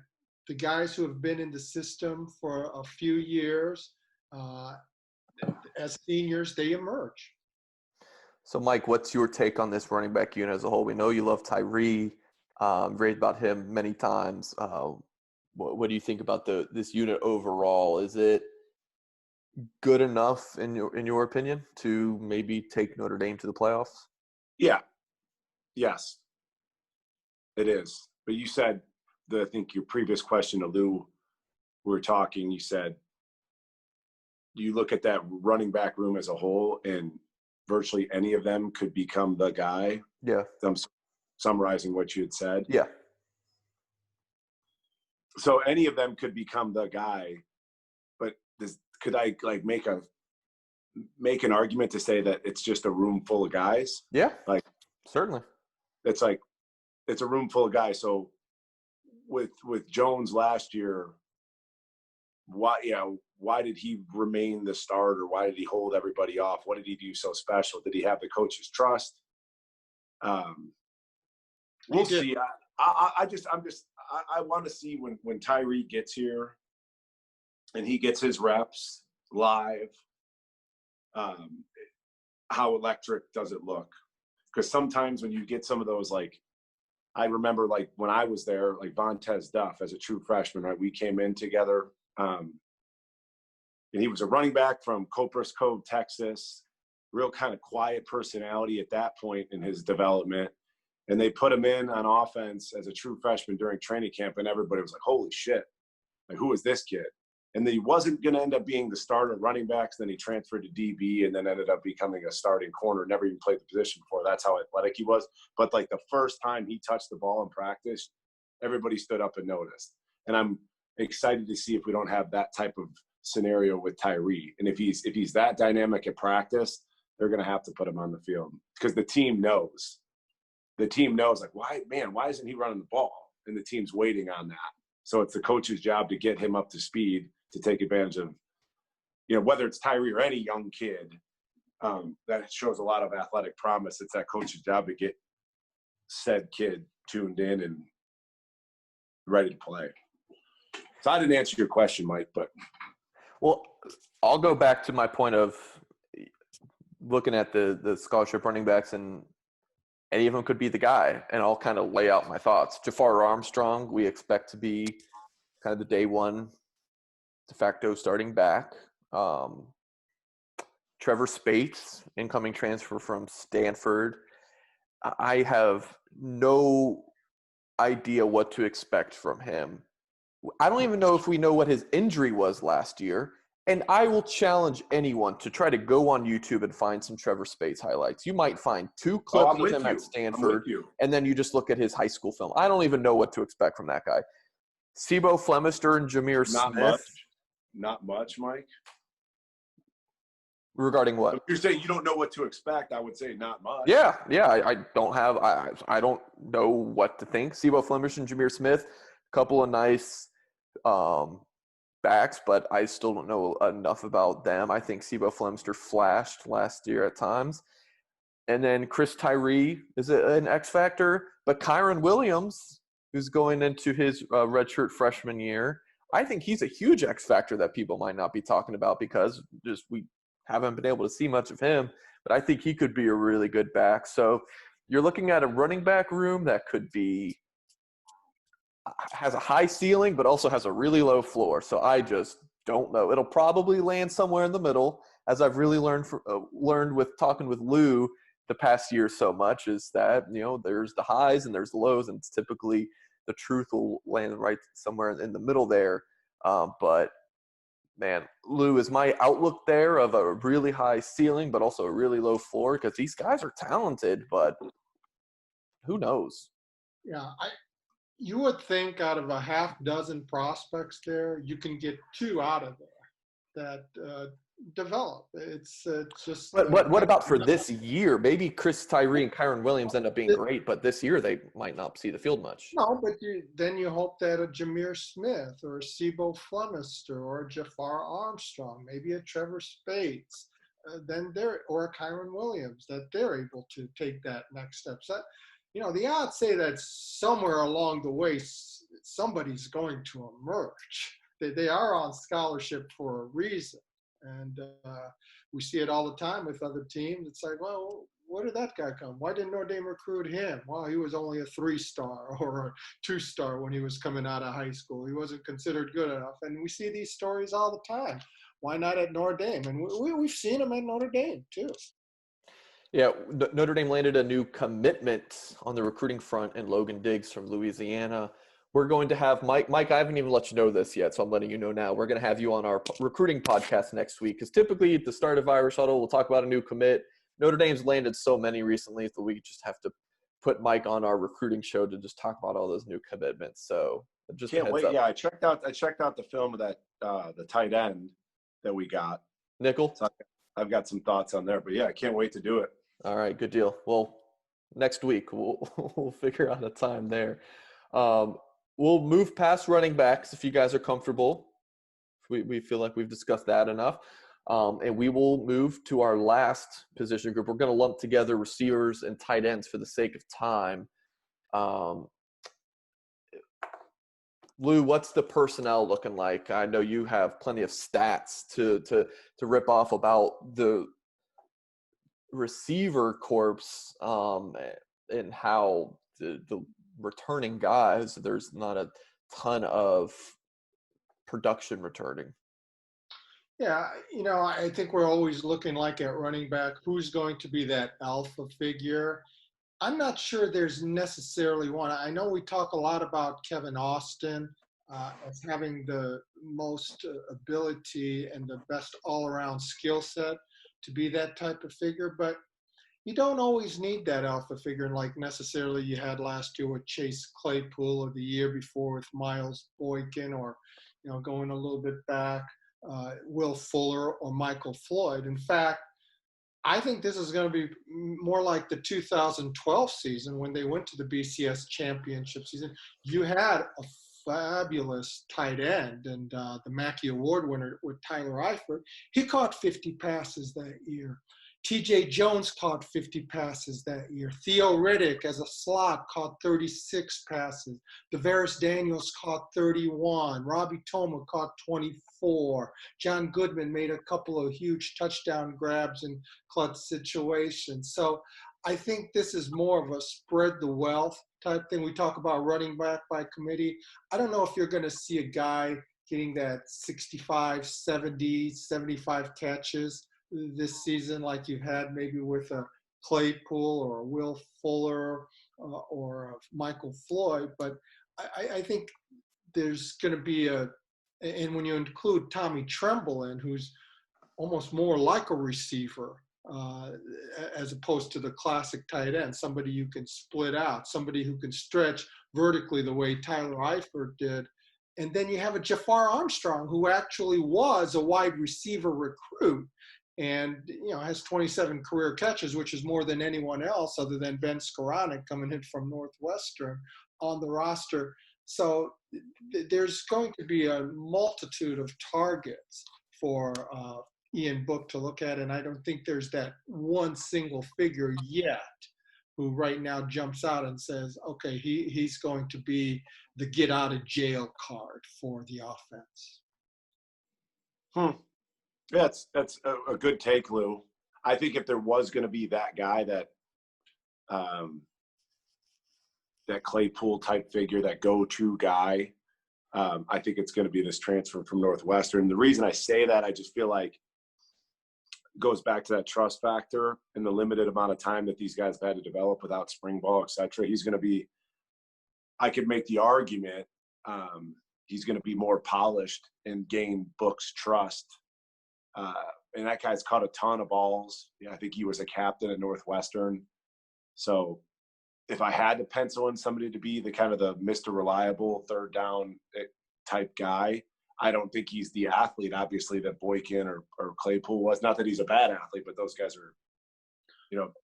the guys who have been in the system for a few years, as seniors, they emerge. So, Mike, what's your take on this running back unit as a whole? We know you love Tyree. Raved about him many times. What do you think about this unit overall? Is it good enough in your opinion to maybe take Notre Dame to the playoffs? Yeah. Yes, it is. But you said, I think your previous question to Lou, we were talking, you said, you look at that running back room as a whole and virtually any of them could become the guy. Yeah. I'm summarizing what you had said. Yeah. So any of them could become the guy, but could I like make an argument to say that it's just a room full of guys? Yeah. Like certainly. It's like it's a room full of guys. So with Jones last year, why did he remain the starter? Why did he hold everybody off? What did he do so special? Did he have the coach's trust? We'll see. I want to see when Tyree gets here and he gets his reps live, how electric does it look? Because sometimes when you get some of those, like, I remember like when I was there, like Montez Duff as a true freshman, right? We came in together. And he was a running back from Copros Cove, Texas, real kind of quiet personality at that point in his development. And they put him in on offense as a true freshman during training camp, and everybody was like, holy shit, like, who is this kid? And then he wasn't going to end up being the starter running backs. Then he transferred to DB and then ended up becoming a starting corner, never even played the position before. That's how athletic he was. But like the first time he touched the ball in practice, everybody stood up and noticed. And I'm excited to see if we don't have that type of scenario with Tyree. And if he's that dynamic at practice, they're going to have to put him on the field because the team knows. The team knows, like, why isn't he running the ball? And the team's waiting on that. So it's the coach's job to get him up to speed to take advantage of, whether it's Tyree or any young kid that shows a lot of athletic promise. It's that coach's job to get said kid tuned in and ready to play. So I didn't answer your question, Mike, but. Well, I'll go back to my point of looking at the scholarship running backs, and any of them could be the guy, and I'll kind of lay out my thoughts. Jafar Armstrong, we expect to be kind of the day one de facto starting back. Trevor Spates, incoming transfer from Stanford. I idea what to expect from him. I don't even know if we know what his injury was last year. And I will challenge anyone to try to go on YouTube and find some Trevor Spates highlights. You might find 2 clips of him at Stanford, and then you just look at his high school film. I don't even know what to expect from that guy. Sibo Flemister and Jameer Smith. Not much, Mike. Regarding what? If you're saying you don't know what to expect, I would say not much. Yeah. I don't know what to think. Sibo Flemister and Jameer Smith, a couple of nice backs, but I still don't know enough about them. I think Sibo Flemister flashed last year at times. And then Chris Tyree is an X factor, but Kyron Williams, who's going into his redshirt freshman year, I think he's a huge X factor that people might not be talking about because just we haven't been able to see much of him, but I think he could be a really good back. So you're looking at a running back room that could be has a high ceiling, but also has a really low floor. So I just don't know. It'll probably land somewhere in the middle, as I've really learned with talking with Lou the past year so much, is that, there's the highs and there's the lows, and it's typically the truth will land right somewhere in the middle there. But man, Lou, is my outlook there of a really high ceiling, but also a really low floor? Because these guys are talented, but who knows? Yeah, you would think out of a half dozen prospects there, you can get 2 out of there that develop. It's just. But what about for this year? Maybe Chris Tyree and Kyron Williams end up being great, but this year they might not see the field much. No, but then you hope that a Jameer Smith or a Sibo Flemister or a Jafar Armstrong, maybe a Trevor Spates, or a Kyron Williams, that they're able to take that next step. So, the odds say that somewhere along the way somebody's going to emerge. They are on scholarship for a reason. And we see it all the time with other teams. It's like, well, where did that guy come? Why didn't Notre Dame recruit him? Well, he was only a 3-star or a 2-star when he was coming out of high school. He wasn't considered good enough. And we see these stories all the time. Why not at Notre Dame? And we've seen them at Notre Dame too. Yeah, Notre Dame landed a new commitment on the recruiting front in Logan Diggs from Louisiana. We're going to have Mike, I haven't even let you know this yet, so I'm letting you know now. We're going to have you on our recruiting podcast next week, because typically at the start of Irish Huddle, we'll talk about a new commit. Notre Dame's landed so many recently that we just have to put Mike on our recruiting show to just talk about all those new commitments. So just can't wait. Yeah, I checked out the film of that the tight end that we got. Nickel? So I've got some thoughts on there, but yeah, I can't wait to do it. All right, good deal. Well, next week we'll figure out a time there. We'll move past running backs if you guys are comfortable. We feel like we've discussed that enough. And we will move to our last position group. We're going to lump together receivers and tight ends for the sake of time. Lou, what's the personnel looking like? I know you have plenty of stats to rip off about the receiver corps and how the returning guys, there's not a ton of production returning. Yeah, I think we're always looking like at running back, who's going to be that alpha figure. I'm not sure there's necessarily one. I know we talk a lot about Kevin Austin as having the most ability and the best all-around skill set to be that type of figure, but you don't always need that alpha figure like necessarily you had last year with Chase Claypool, or the year before with Miles Boykin, or going a little bit back, Will Fuller or Michael Floyd. In fact, I think this is going to be more like the 2012 season when they went to the BCS championship season. You had a fabulous tight end, and the Mackey Award winner with Tyler Eifert. He caught 50 passes that year. TJ Jones caught 50 passes that year. Theo Riddick, as a slot, caught 36 passes. Devaris Daniels caught 31. Robbie Toma caught 24. John Goodman made a couple of huge touchdown grabs in clutch situations. So I think this is more of a spread the wealth type thing. We talk about running back by committee. I don't know if you're going to see a guy getting that 65, 70, 75 catches this season like you've had maybe with a Claypool or a Will Fuller or of Michael Floyd, but I think there's going to be and when you include Tommy Tremble in, who's almost more like a receiver, as opposed to the classic tight end, somebody you can split out, somebody who can stretch vertically the way Tyler Eifert did. And then you have a Jafar Armstrong, who actually was a wide receiver recruit and, has 27 career catches, which is more than anyone else other than Ben Skoranek coming in from Northwestern on the roster. So there's going to be a multitude of targets for Ian Book to look at, and I don't think there's that one single figure yet who right now jumps out and says, okay, he's going to be the get out of jail card for the offense. Yeah, that's a good take, Lou. I think if there was going to be that guy, that Claypool type figure, that go-to guy, I think it's going to be this transfer from Northwestern. The reason I say that, I just feel like it goes back to that trust factor and the limited amount of time that these guys have had to develop without spring ball, et cetera. He's going to be, I could make the argument, he's going to be more polished and gain Book's trust. And that guy's caught a ton of balls. I think he was a captain at Northwestern. So if I had to pencil in somebody to be the kind of the Mr. Reliable third down type guy, I don't think he's the athlete, obviously, that Boykin or Claypool was. Not that he's a bad athlete, but those guys are,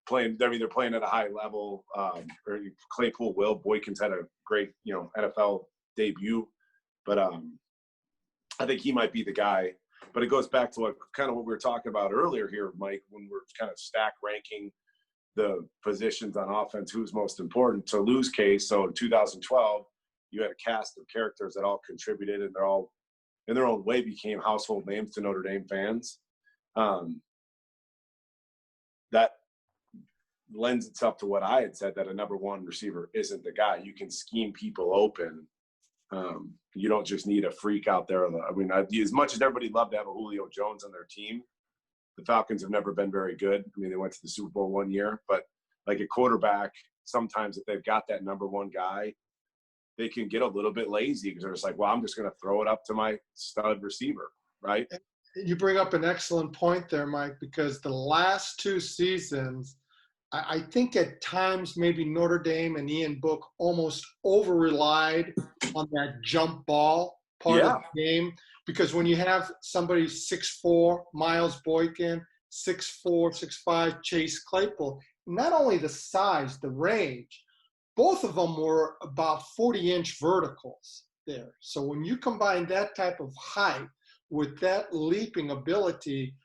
playing. I mean, they're playing at a high level. Or Claypool will. Boykin's had a great, NFL debut. But I think he might be the guy. But it goes back to what we were talking about earlier here, Mike, when we're kind of stack ranking the positions on offense, who's most important. So Lou's case, so in 2012, you had a cast of characters that all contributed, and they're all, in their own way, became household names to Notre Dame fans. That lends itself to what I had said, that a number one receiver isn't the guy. You can scheme people open. You don't just need a freak out there. I mean, as much as everybody loved to have a Julio Jones on their team, the Falcons have never been very good. I mean, they went to the Super Bowl one year, but like a quarterback, sometimes if they've got that number one guy, they can get a little bit lazy because they're just like, well, I'm just going to throw it up to my stud receiver, right? You bring up an excellent point there, Mike, because the last two seasons, I think at times maybe Notre Dame and Ian Book almost over-relied on that jump ball part of the game. Because when you have somebody 6'4", Miles Boykin, 6'4", 6'5", Chase Claypool, not only the size, the range, both of them were about 40-inch verticals there. So when you combine that type of height with that leaping ability,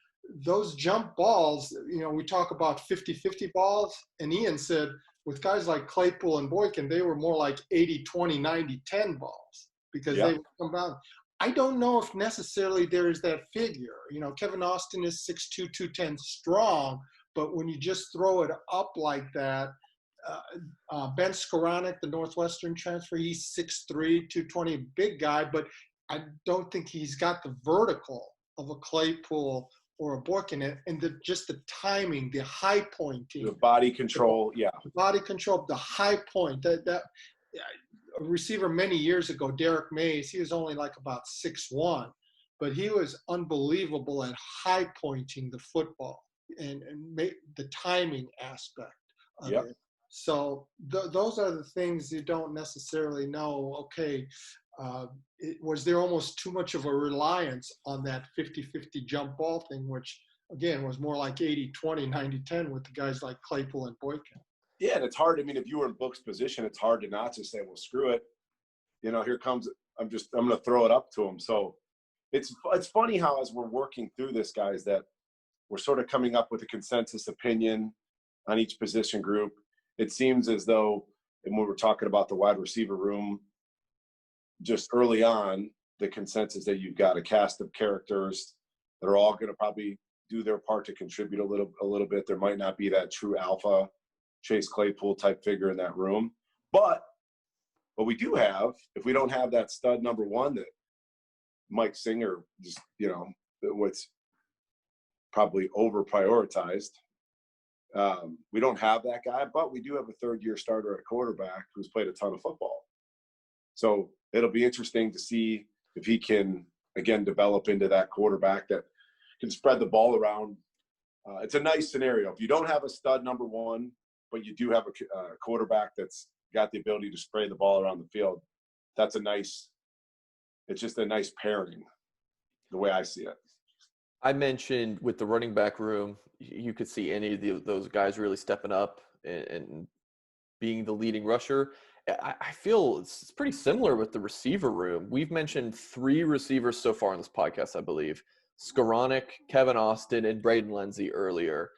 those jump balls, we talk about 50-50 balls, and Ian said with guys like Claypool and Boykin, they were more like 80-20, 90-10 balls because they would come down. I don't know if necessarily there is that figure. Kevin Austin is 6'2", 210 strong, but when you just throw it up like that, Ben Skoranek, the Northwestern transfer, he's 6'3", 220, big guy, but I don't think he's got the vertical of a Claypool or a Boykin, and just the timing, the high pointing, the body control, the body control, the high point. That a receiver many years ago, Derek Mays, he was only like about 6'1", but he was unbelievable at high pointing the football and the timing aspect of it. So those are the things you don't necessarily know. Okay, was there almost too much of a reliance on that 50-50 jump ball thing, which, again, was more like 80-20, 90-10 with the guys like Claypool and Boykin? Yeah, and it's hard. I mean, if you were in Book's position, it's hard to not just say, well, screw it. Here comes – I'm going to throw it up to him. So it's funny how as we're working through this, guys, that we're sort of coming up with a consensus opinion on each position group. It seems as though, and when we're talking about the wide receiver room, just early on, the consensus that you've got a cast of characters that are all going to probably do their part to contribute a little bit. There might not be that true alpha Chase Claypool type figure in that room. But what we do have, if we don't have that stud number one that Mike Singer just, what's probably over prioritized, We don't have that guy, but we do have a third-year starter at quarterback who's played a ton of football. So it'll be interesting to see if he can, again, develop into that quarterback that can spread the ball around. It's a nice scenario. If you don't have a stud number one, but you do have a quarterback that's got the ability to spray the ball around the field, it's just a nice pairing, the way I see it. I mentioned with the running back room, you could see any of those guys really stepping up and being the leading rusher. I feel it's pretty similar with the receiver room. We've mentioned 3 receivers so far in this podcast, I believe. Skoranek, Kevin Austin, and Braden Lenzy earlier.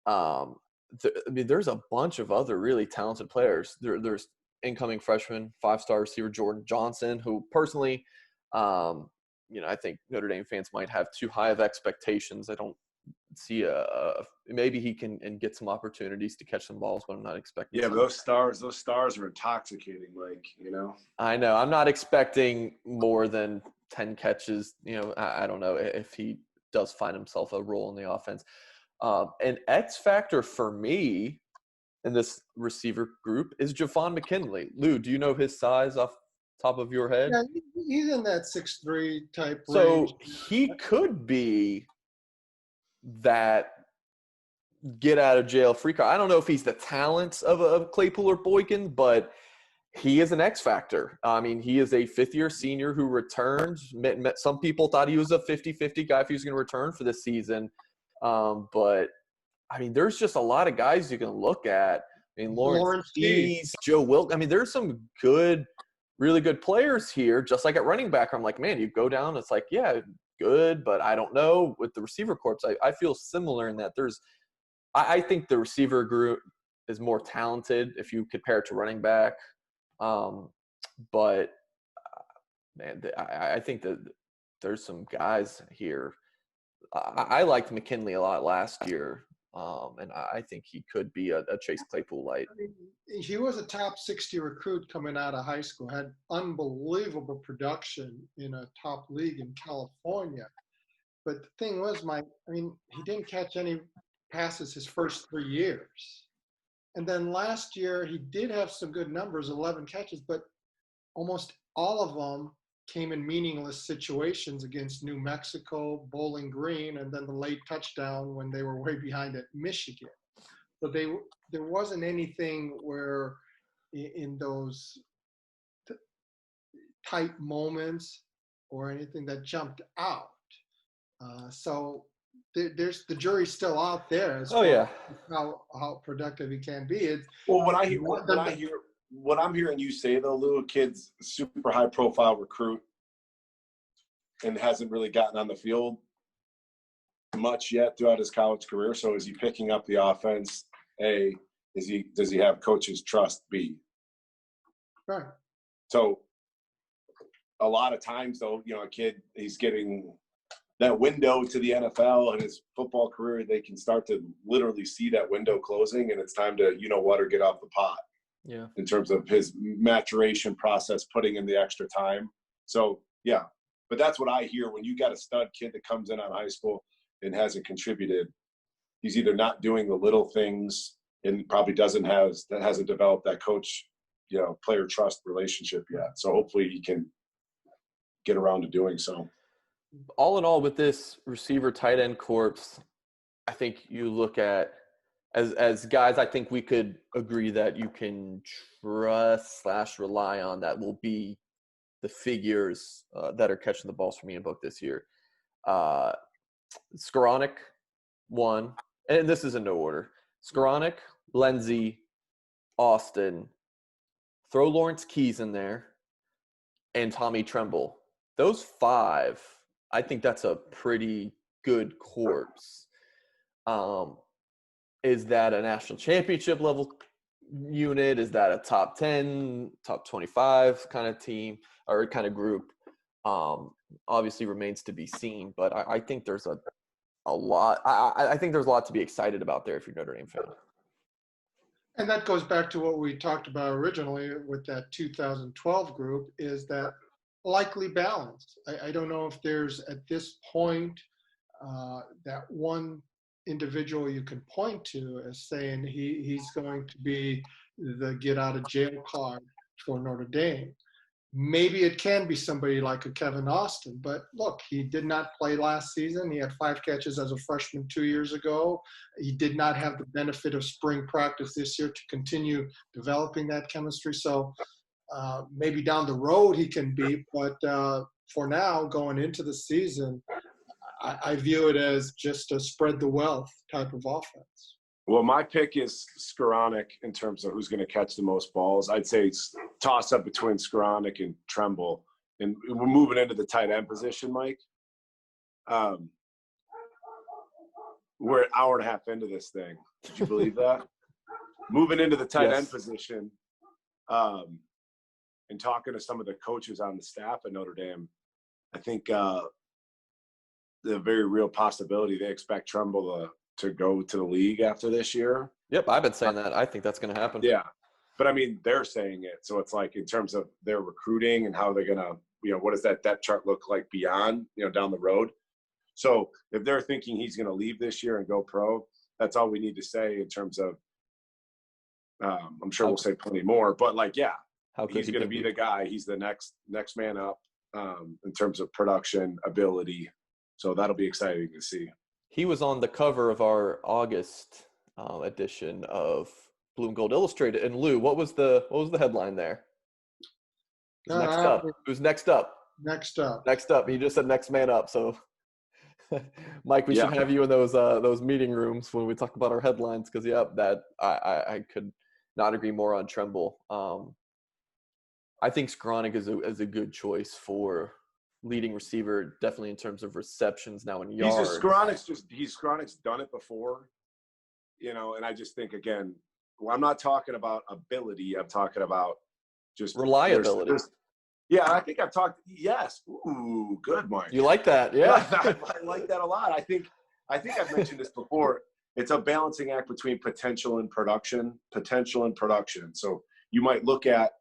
There's a bunch of other really talented players. There's incoming freshman 5-star receiver Jordan Johnson, who personally, I think Notre Dame fans might have too high of expectations. I don't see maybe he can and get some opportunities to catch some balls, but I'm not expecting. Yeah, but those stars are intoxicating, I know. I'm not expecting more than 10 catches. I don't know if he does find himself a role in the offense. An X factor for me in this receiver group is Javon McKinley. Lou, do you know his size off top of your head? Yeah, he's in that 6'3" type range. So he could be that get out of jail free card. I don't know if he's the talents of Claypool or Boykin, but he is an X factor. I mean, he is a 5th-year senior who returned. Some people thought he was a 50-50 guy if he was going to return for this season. But, I mean, there's just a lot of guys you can look at. I mean, Lawrence Keys, Joe Wilk. I mean, there's some really good players here, just like at running back. I'm like, man, you go down, it's like, yeah, good, but I don't know. With the receiver corps, I feel similar in that I think the receiver group is more talented if you compare it to running back. But man, I think that there's some guys here. I liked McKinley a lot last year, and I think he could be a Chase Claypool light. I mean, he was a top 60 recruit coming out of high school, had unbelievable production in a top league in California. But the thing was, he didn't catch any passes his first 3 years. And then last year, he did have some good numbers, 11 catches, but almost all of them came in meaningless situations against New Mexico, Bowling Green, and then the late touchdown when they were way behind at Michigan. So there wasn't anything where in those tight moments or anything that jumped out. So there's the jury's still out there as far as how productive he can be. What I'm hearing you say though, Lou, a kid's super high profile recruit and hasn't really gotten on the field much yet throughout his college career. So is he picking up the offense? A, does he have coach's trust? B. Right. So a lot of times though, a kid, he's getting that window to the NFL and his football career, they can start to literally see that window closing, and it's time to, or get off the pot. Yeah. In terms of his maturation process, putting in the extra time. So, yeah. But that's what I hear when you got a stud kid that comes in on high school and hasn't contributed. He's either not doing the little things and probably hasn't developed that coach, player trust relationship yet. So hopefully he can get around to doing so. All in all, with this receiver tight end corps, I think you look at as guys, I think we could agree that you can trust/rely on that will be the figures that are catching the balls for me in book this year. Skoranek, 1, and this is in no order. Skoranek, Lenzy, Austin, throw Lawrence Keys in there, and Tommy Tremble. Those 5, I think that's a pretty good corpse. Is that a national championship level unit? Is that a top 10, top 25 kind of team or kind of group? Obviously remains to be seen, but I think there's a lot. I think there's a lot to be excited about there if you're a Notre Dame fan. And that goes back to what we talked about originally with that 2012 group, is that likely balance. I don't know if there's at this point that one individual you can point to as saying he's going to be the get out of jail card for Notre Dame. Maybe it can be somebody like a Kevin Austin, but look, he did not play last season. He had 5 catches as a freshman 2 years ago. He did not have the benefit of spring practice this year to continue developing that chemistry. So maybe down the road he can be, but for now, going into the season, I view it as just a spread the wealth type of offense. Well, my pick is Skoranek in terms of who's going to catch the most balls. I'd say it's toss up between Skoranek and Tremble. And we're moving into the tight end position, Mike. We're an hour and a half into this thing. Did you believe that? Moving into the tight end position and talking to some of the coaches on the staff at Notre Dame, I think the very real possibility they expect Tremble to go to the league after this year. Yep, I've been saying that. I think that's going to happen. Yeah, but I mean, they're saying it. So it's like in terms of their recruiting and how they're going to, what does that depth chart look like beyond, down the road? So if they're thinking he's going to leave this year and go pro, that's all we need to say in terms of, I'm sure we'll say plenty more, but he's going to be the guy. He's the next man up in terms of production ability. So that'll be exciting to see. He was on the cover of our August edition of Blue and Gold Illustrated. And Lou, what was the headline there? It was next up. It was next up. Next up. Next up. He just said next man up. So, Mike, we should have you in those meeting rooms when we talk about our headlines because, that I could not agree more on Tremble. I think Skoranek is a good choice for leading receiver, definitely in terms of receptions now in yards. Skoranek's done it before, and I just think, again, I'm not talking about ability. I'm talking about just reliability. I think I've talked. Yes. Ooh, good, Mike. You like that? Yeah. I like that a lot. I think I've mentioned this before. It's a balancing act between potential and production. So you might look at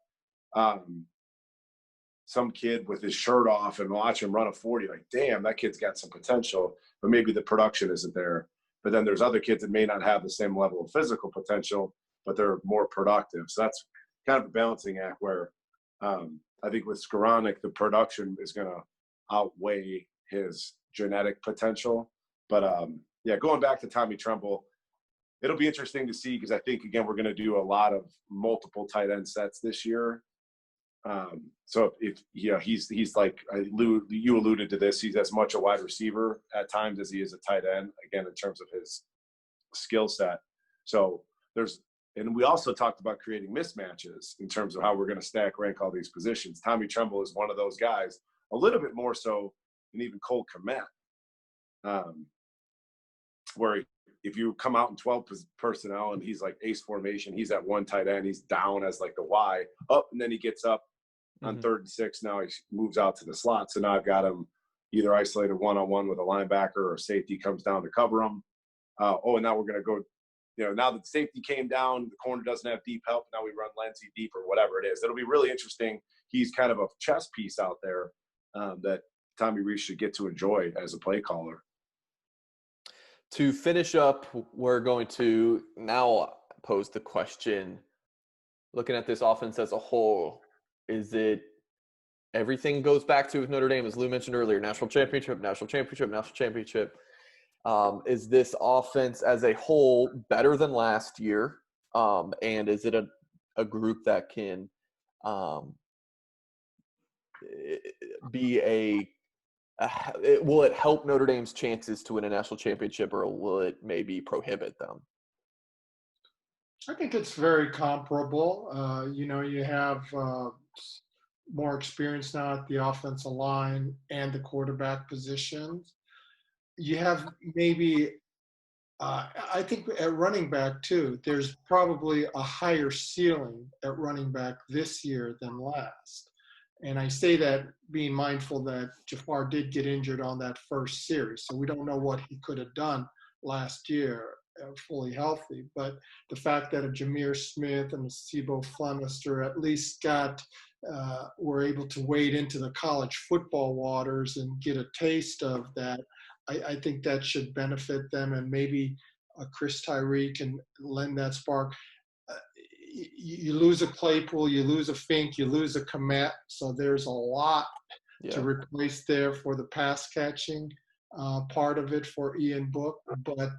some kid with his shirt off and watch him run a 40, like, damn, that kid's got some potential, but maybe the production isn't there. But then there's other kids that may not have the same level of physical potential, but they're more productive. So that's kind of a balancing act where I think with Skoranek, the production is going to outweigh his genetic potential. But going back to Tommy Tremble, it'll be interesting to see because I think, again, we're going to do a lot of multiple tight end sets this year. So if he's like you alluded to this, he's as much a wide receiver at times as he is a tight end, again, in terms of his skill set. So and we also talked about creating mismatches in terms of how we're going to stack rank all these positions. Tommy Tremble is one of those guys, a little bit more so than even Cole Kmet, where if you come out in 12 personnel and he's like ace formation, he's at one tight end, he's down as like the Y up, and then he gets up on 3rd and 6. Now he moves out to the slot. So now I've got him either isolated one-on-one with a linebacker or safety comes down to cover him. And now we're going to go, now that the safety came down, the corner doesn't have deep help. Now we run Lindsey deep or whatever it is. It'll be really interesting. He's kind of a chess piece out there that Tommy Rees should get to enjoy as a play caller. To finish up, we're going to now pose the question, looking at this offense as a whole, is it everything goes back to Notre Dame, as Lou mentioned earlier, national championship. Is this offense as a whole better than last year? And is it a group that can be will it help Notre Dame's chances to win a national championship, or will it maybe prohibit them? I think it's very comparable. You have more experience now at the offensive line and the quarterback positions. You have maybe, I think at running back too, there's probably a higher ceiling at running back this year than last. And I say that being mindful that Jafar did get injured on that first series. So we don't know what he could have done last year fully healthy. But the fact that a Jameer Smith and a Sibo Flemister at least were able to wade into the college football waters and get a taste of that, I think that should benefit them, and maybe Chris Tyree can lend that spark. You lose a Claypool, you lose a Fink, you lose a Komet, so there's a lot to replace there for the pass catching part of it for Ian Book. But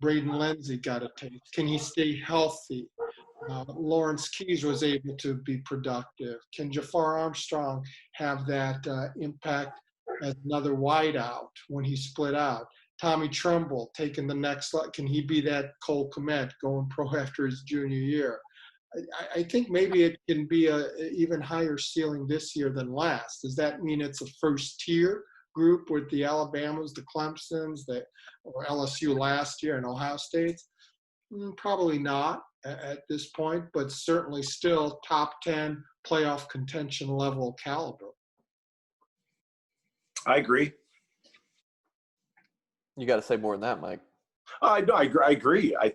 Braden Lindsay got a taste. Can he stay healthy? Lawrence Keys was able to be productive. Can Jafar Armstrong have that impact as another wideout when he split out? Tommy Tremble taking the next – can he be that Cole Kmet going pro after his junior year? I think maybe it can be a even higher ceiling this year than last. Does that mean it's a first-tier group with the Alabamas, the Clemsons, or LSU last year and Ohio State? Probably not at this point, but certainly still top 10 playoff contention level caliber. I agree. You got to say more than that, Mike. I agree. I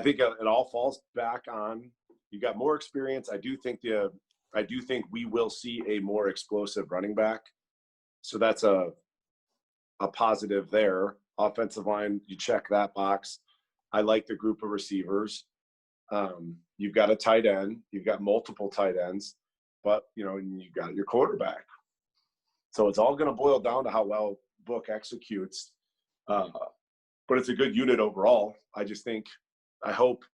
think it all falls back on you got more experience. I do think we will see a more explosive running back. So that's a positive there. Offensive line, you check that box. I like the group of receivers. You've got a tight end. You've got multiple tight ends, but you've got your quarterback. So it's all going to boil down to how well Book executes. But it's a good unit overall. I hope,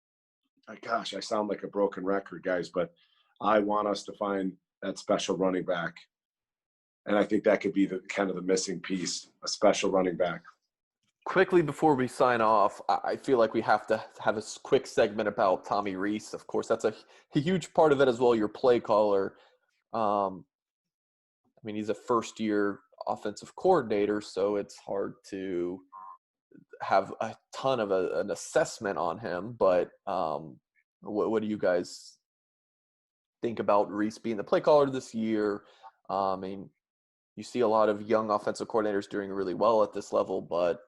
gosh, I sound like a broken record, guys, but I want us to find that special running back. And I think that could be the kind of the missing piece, a special running back. Quickly before we sign off, I feel like we have to have a quick segment about Tommy Rees. Of course, that's a huge part of it as well, your play caller. He's a first-year offensive coordinator, so it's hard to have a ton of an assessment on him. But what do you guys think about Rees being the play caller this year? You see a lot of young offensive coordinators doing really well at this level, but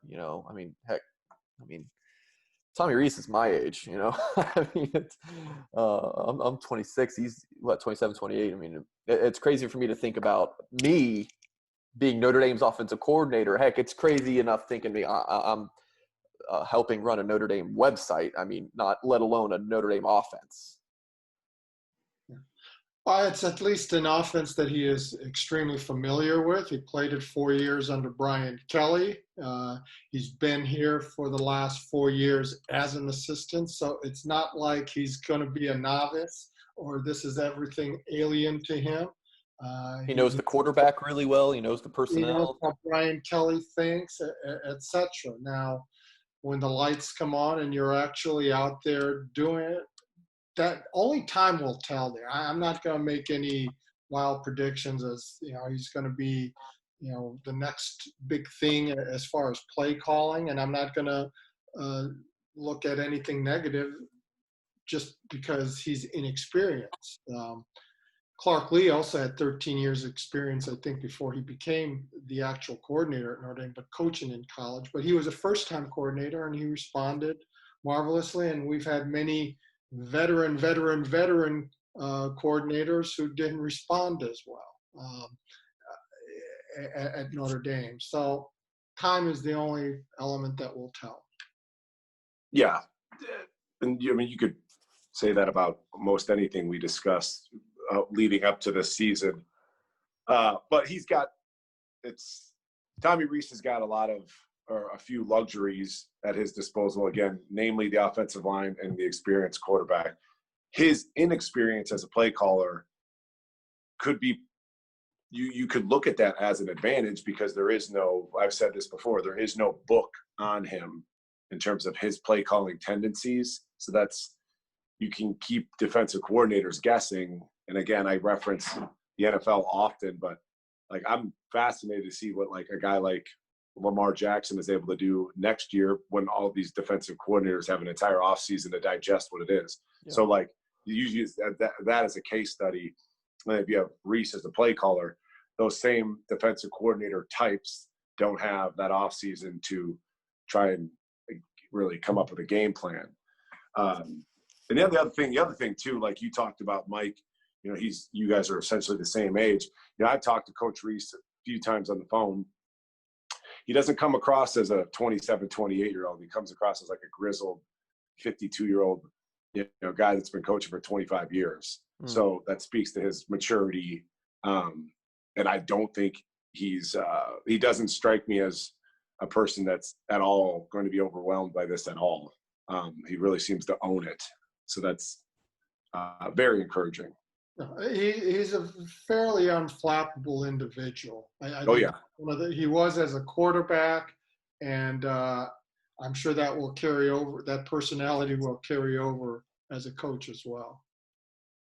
Tommy Rees is my age, I'm 26. He's 27, 28. It's crazy for me to think about me being Notre Dame's offensive coordinator. Heck, it's crazy enough thinking I'm helping run a Notre Dame website. Not let alone a Notre Dame offense. Well, it's at least an offense that he is extremely familiar with. He played it 4 years under Brian Kelly. He's been here for the last 4 years as an assistant, so it's not like he's going to be a novice or this is everything alien to him. He knows the quarterback really well. He knows the personnel. He knows how Brian Kelly thinks, etc. Now, when the lights come on and you're actually out there doing it, that only time will tell there. I'm not going to make any wild predictions as, he's going to be, the next big thing as far as play calling. And I'm not going to look at anything negative just because he's inexperienced. Clark Lee also had 13 years experience, I think, before he became the actual coordinator at Notre Dame, but coaching in college. But he was a first-time coordinator, and he responded marvelously. And we've had many veteran coordinators who didn't respond as well at Notre Dame. So time is the only element that will tell. Yeah. And you could say that about most anything we discussed leading up to this season. But Tommy Rees has got a few luxuries at his disposal, again, namely the offensive line and the experienced quarterback. His inexperience as a play caller could be, you could look at that as an advantage because I've said this before, there is no book on him in terms of his play calling tendencies. So you can keep defensive coordinators guessing. And again, I reference the NFL often, but I'm fascinated to see what a guy like Lamar Jackson is able to do next year when all of these defensive coordinators have an entire offseason to digest what it is. Yeah. So you use that as a case study. And if you have Rees as the play caller, those same defensive coordinator types don't have that offseason to try and really come up with a game plan. And the other thing too, like you talked about, Mike, you guys are essentially the same age. I've talked to Coach Rees a few times on the phone. he doesn't come across as a 27, 28-year-old. He comes across as like a grizzled 52-year-old, guy that's been coaching for 25 years. So that speaks to his maturity. And I don't think he doesn't strike me as a person that's at all going to be overwhelmed by this at all. He really seems to own it. So that's very encouraging. He's a fairly unflappable individual. I Oh, think yeah. he was as a quarterback, and I'm sure that will carry over. That personality will carry over as a coach as well.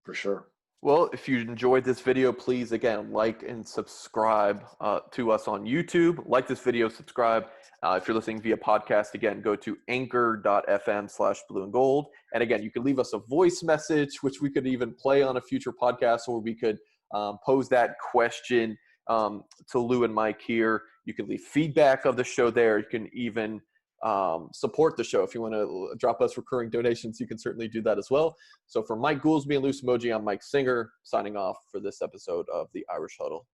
For sure. Well, if you enjoyed this video, please, again, like and subscribe to us on YouTube. Like this video, subscribe. If you're listening via podcast, again, go to anchor.fm/blueandgold. And again, you can leave us a voice message, which we could even play on a future podcast, or we could pose that question to Lou and Mike here. You can leave feedback of the show there. You can even support the show. If you want to drop us recurring donations, you can certainly do that as well. So for Mike Goolsby and Lou Somogyi, I'm Mike Singer, signing off for this episode of the Irish Huddle.